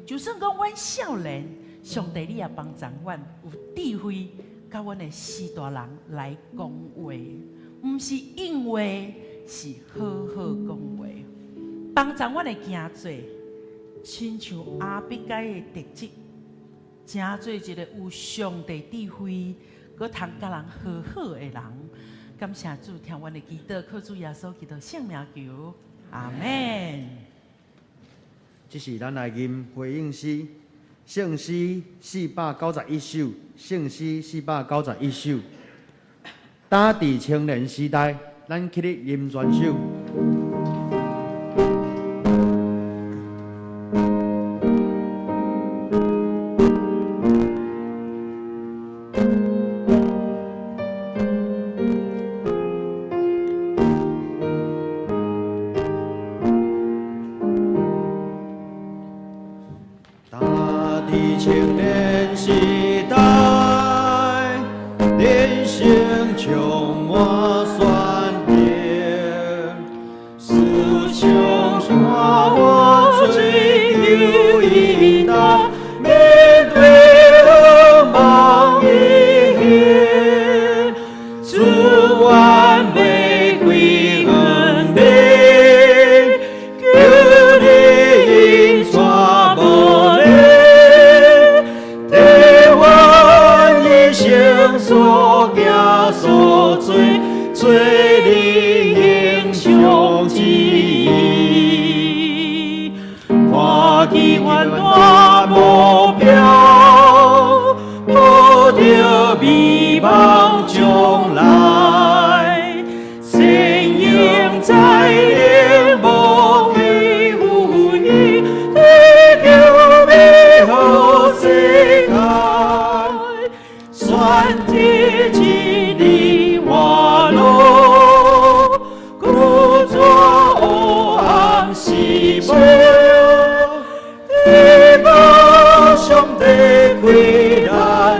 就算讲阮少年，上帝你也帮助阮有智慧，甲阮的四大人来讲话。毋是应话，是好好讲话，帮助阮的行做，亲像阿比该的特质，真做一个有上帝智慧，佮通甲人和好的人。感谢主，听阮的祈祷，靠主耶稣基督圣名求，阿门。这是咱来吟回应诗，圣诗491首，圣诗491首。打伫青年时代，咱起咧吟全首。打伫青年时代，人生充满酸甜，思想山我追求一道，面对苍茫一片，主完美归恩典，求你引传无泪，替阮一生所行所做，做你英雄之一。看见远大目标，抱着美梦将来，身影在天无地无影，地球美好世界，选择一日活路，故作黑暗是美，希望上帝开咱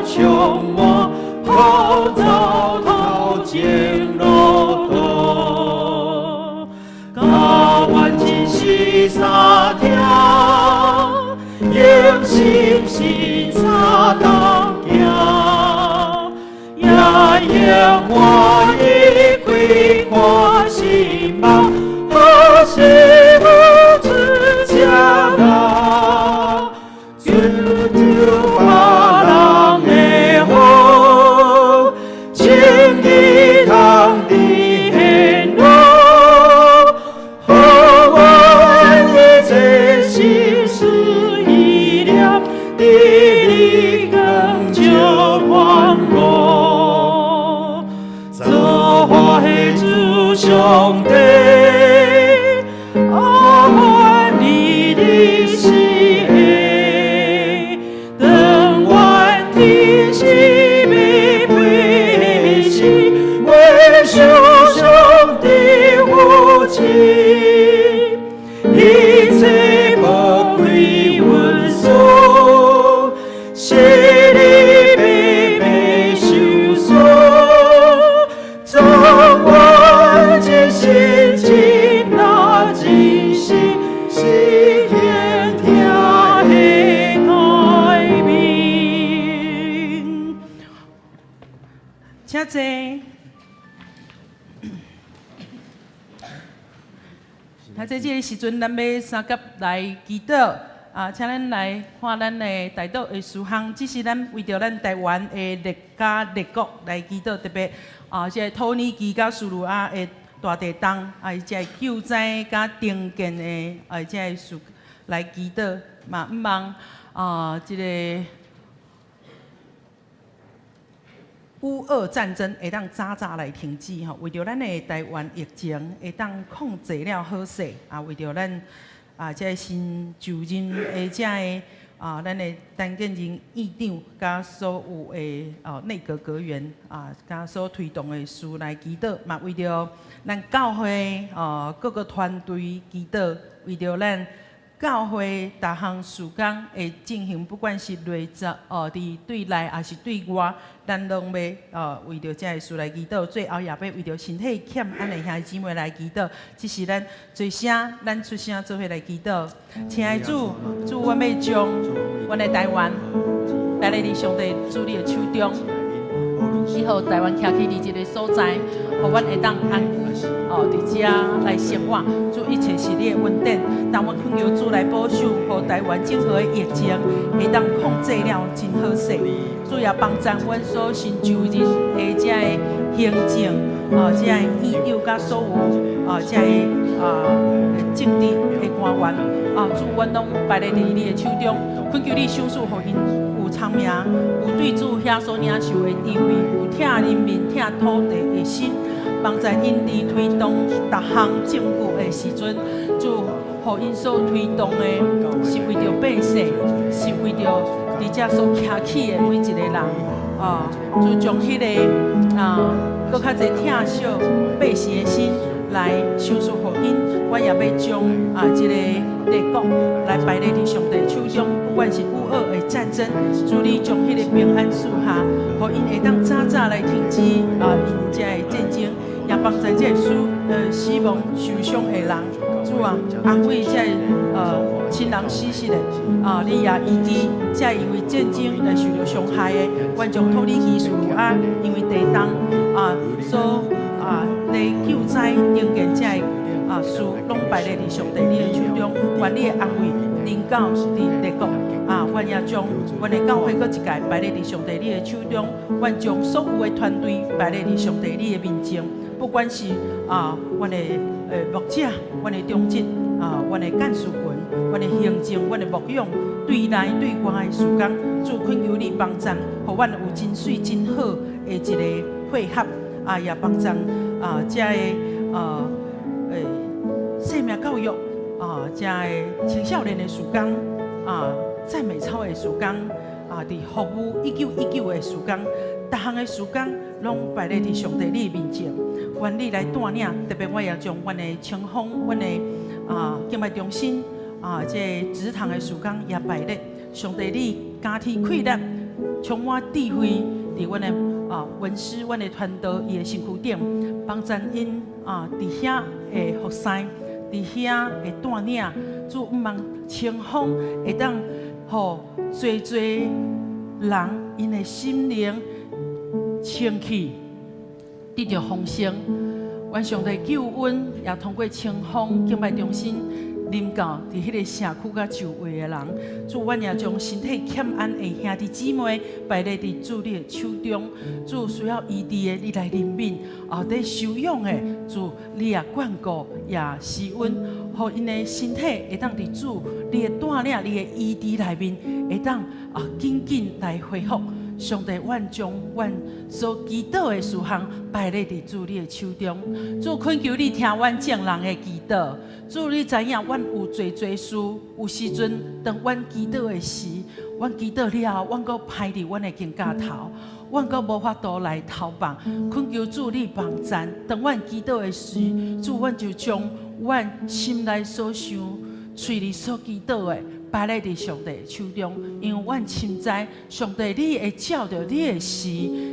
充满，好走头前路途，教阮真实三条，用心心相同行，也用我一开阔心梦，好是好自家人，追求别人的好，情义通伫现路，好阮一切心思意念，伫你光照。情，一切无归阮所，是你白白受伤，总我这心情那真是是天听的改变。请坐。在这个时阵，咱要三甲来祈祷请咱来看咱的大道的事项。这是咱为着咱台湾的列家列国来祈祷，特别这土耳其甲叙利亚的大地震这救灾甲重建的这个事来祈祷，嘛毋望这个乌俄战争会当早早来停止吼，为着咱的台湾疫情会当控制了好势为着咱这新就任的这个咱的陈建仁院长甲所有的内阁阁员甲所推动的事来祈祷，嘛为着咱教会各个团队祈祷，为着咱教会逐项事工会进行，不管是内在伫对内还是对外，咱拢要为着这个事来祈祷。最后也要为着身体欠咱的兄弟姊妹来祈祷。这是咱最声，咱出声做伙来祈祷。亲爱的主，我要将阮的台湾带来伫上帝主你的手中，以后台湾徛起伫一个所在，互阮会当安居伫遮来生活。主一切是你的恩典，但阮恳求主来保守，互台湾任何的疫情会当控制了真好势。主也帮助阮所新就任的这个行政这个院长甲所有这个政治的官员主阮拢摆咧伫你的手中，恳求你赏赐互因有聪明，有对主遐所领受的智慧，有疼人民、疼土地的心，帮助因伫推动逐项政府的时阵，主互因所推动的是为着百姓，是为着伫遮所徛起的每一个人主将迄个搁较侪疼惜百姓的心来赏赐互因，我也要将这个列国来摆咧伫上帝手中，不管是乌俄的战争，主你将迄个平安赐下，互因会当早早来停止这个战争，也帮助这个死亡受伤的人，主安慰这个亲人死失的你也医治这因为战争来受到伤害的，愿将土耳其叙利亚因为地震所来救灾重建这个事，拢摆咧伫上帝你的手中，愿你的安慰临到伫列国愿也将阮的教会搁一届摆咧伫上帝你的手中，愿将所有的团队摆咧伫上帝你的面前，不管是阮的牧者、阮的中职阮的干事群、阮的行政、阮的牧养，对内对外的事工，主恳求你帮助，互阮有真水真好的一个配合也帮助这个生命教育这个青少年的事工赞美操的事工伫服务1919的事工，逐项的事工拢摆咧伫上帝你的面前，愿你来带领。特别我也将阮的清风、阮的敬拜中心这职堂的事工也摆咧上帝你加添开力，充满智慧伫阮的文师、阮的传道伊的身躯顶，帮助因伫遐的服侍，伫遐的带领。主毋望清风会当互侪人因的心灵清气得到丰盛。愿上帝救恩也通过清风敬拜中心临到伫迄个社区甲周围的人。主，阮也将身体欠安的兄弟姊妹摆咧伫主你的手中。主需要医治的，你来怜悯；在收养的，主你也眷顾也施恩，互因的身体会当伫主你的带领、你的医治内面，会当紧紧来恢复。上帝，阮将阮所祈祷的事项摆咧伫主你的手中。主，恳求你听阮众人的祈祷。主，你知影阮有侪事，有时阵当阮祈祷的时，阮祈祷了后，阮阁歹伫阮的肩胛头。阮阁无法度来逃放，恳求主你帮赞。当阮祈祷的时，主阮就将阮心内所想、嘴里所祈祷的摆在伫上帝手中，因为阮深知上帝你会照着你的事，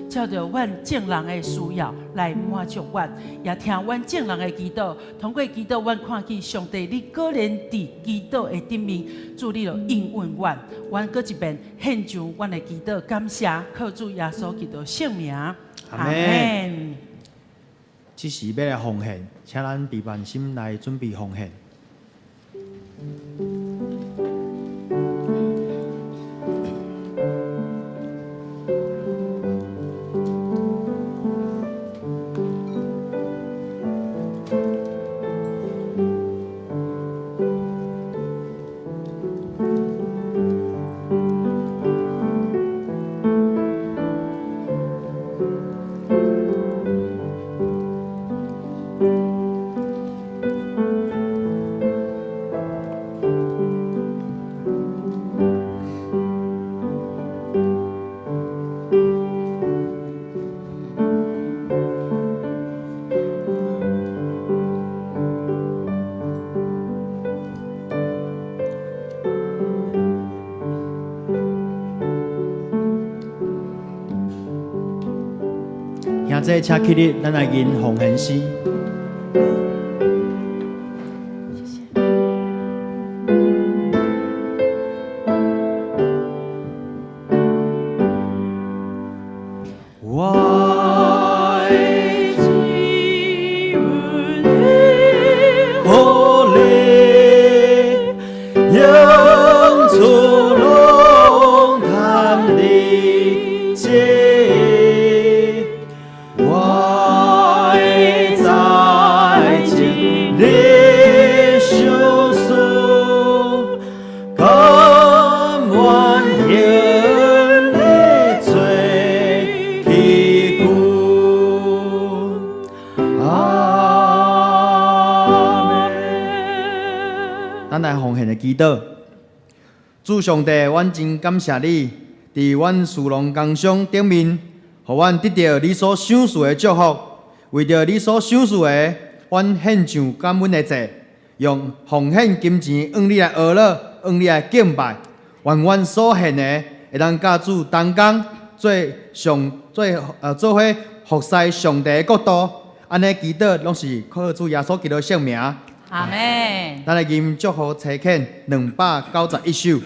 照着阮众人的需要来满足阮，也听阮众人的祈祷。通过祈祷，阮看见上帝你果然伫祈祷的顶面，主你就应允阮。阮搁一遍献上阮的祈祷，感谢靠主耶稣基督圣名。阿门。这时要来奉献，请咱备办心来准备奉献。现在请起立，咱来吟奉献诗。咱来奉献的祈祷，主上帝，阮真感谢你，伫阮属龙工商顶面，互阮得到你所赏赐的祝福。为着你所赏赐的，阮献上感恩的祭，用奉献金钱，向你来学乐，向你来敬拜。愿阮所献的，会当甲主同工，做伙服侍上帝的国度。安尼祈祷，拢是靠主耶稣基督的圣名。阿门。咱来吟祝福诗篇291首。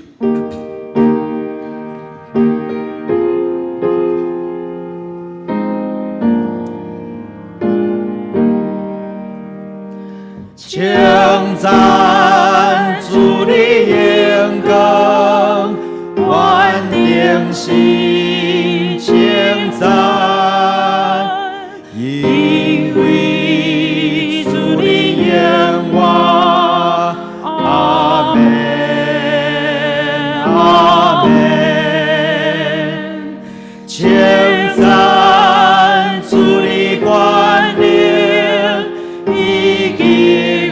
称赞主的荣光，愿定心称赞，因为主的荣光，阿门，阿门，称赞主的冠冕，以及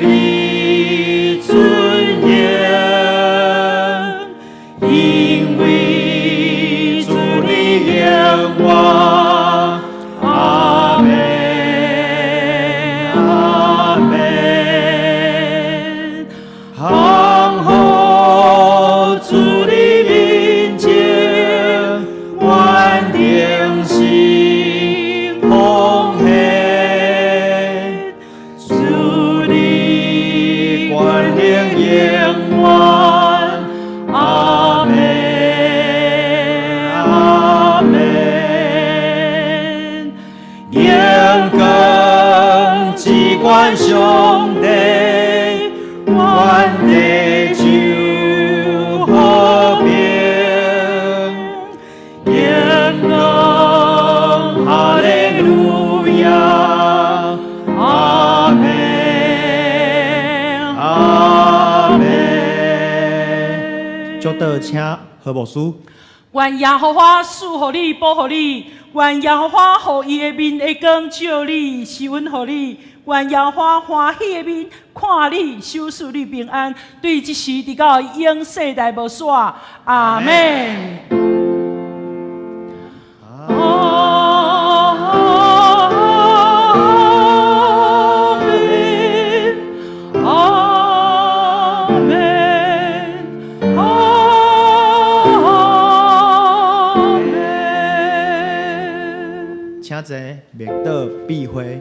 你尊严，因为主的荣光，阿门，阿门，行好主的面前，愿定心奉献，主的冠冕永远，阿门，阿门，永更只管上帝，愿地就和平，永更哈利路亚，阿门，阿门。祝祷请何牧师。愿耶和华赐予你，保护你；愿耶和华予伊的面会光照你，施恩予你；愿耶和华欢喜的面看你，守赐你平安。对这时直到永世代无煞。阿门。济，明道必会。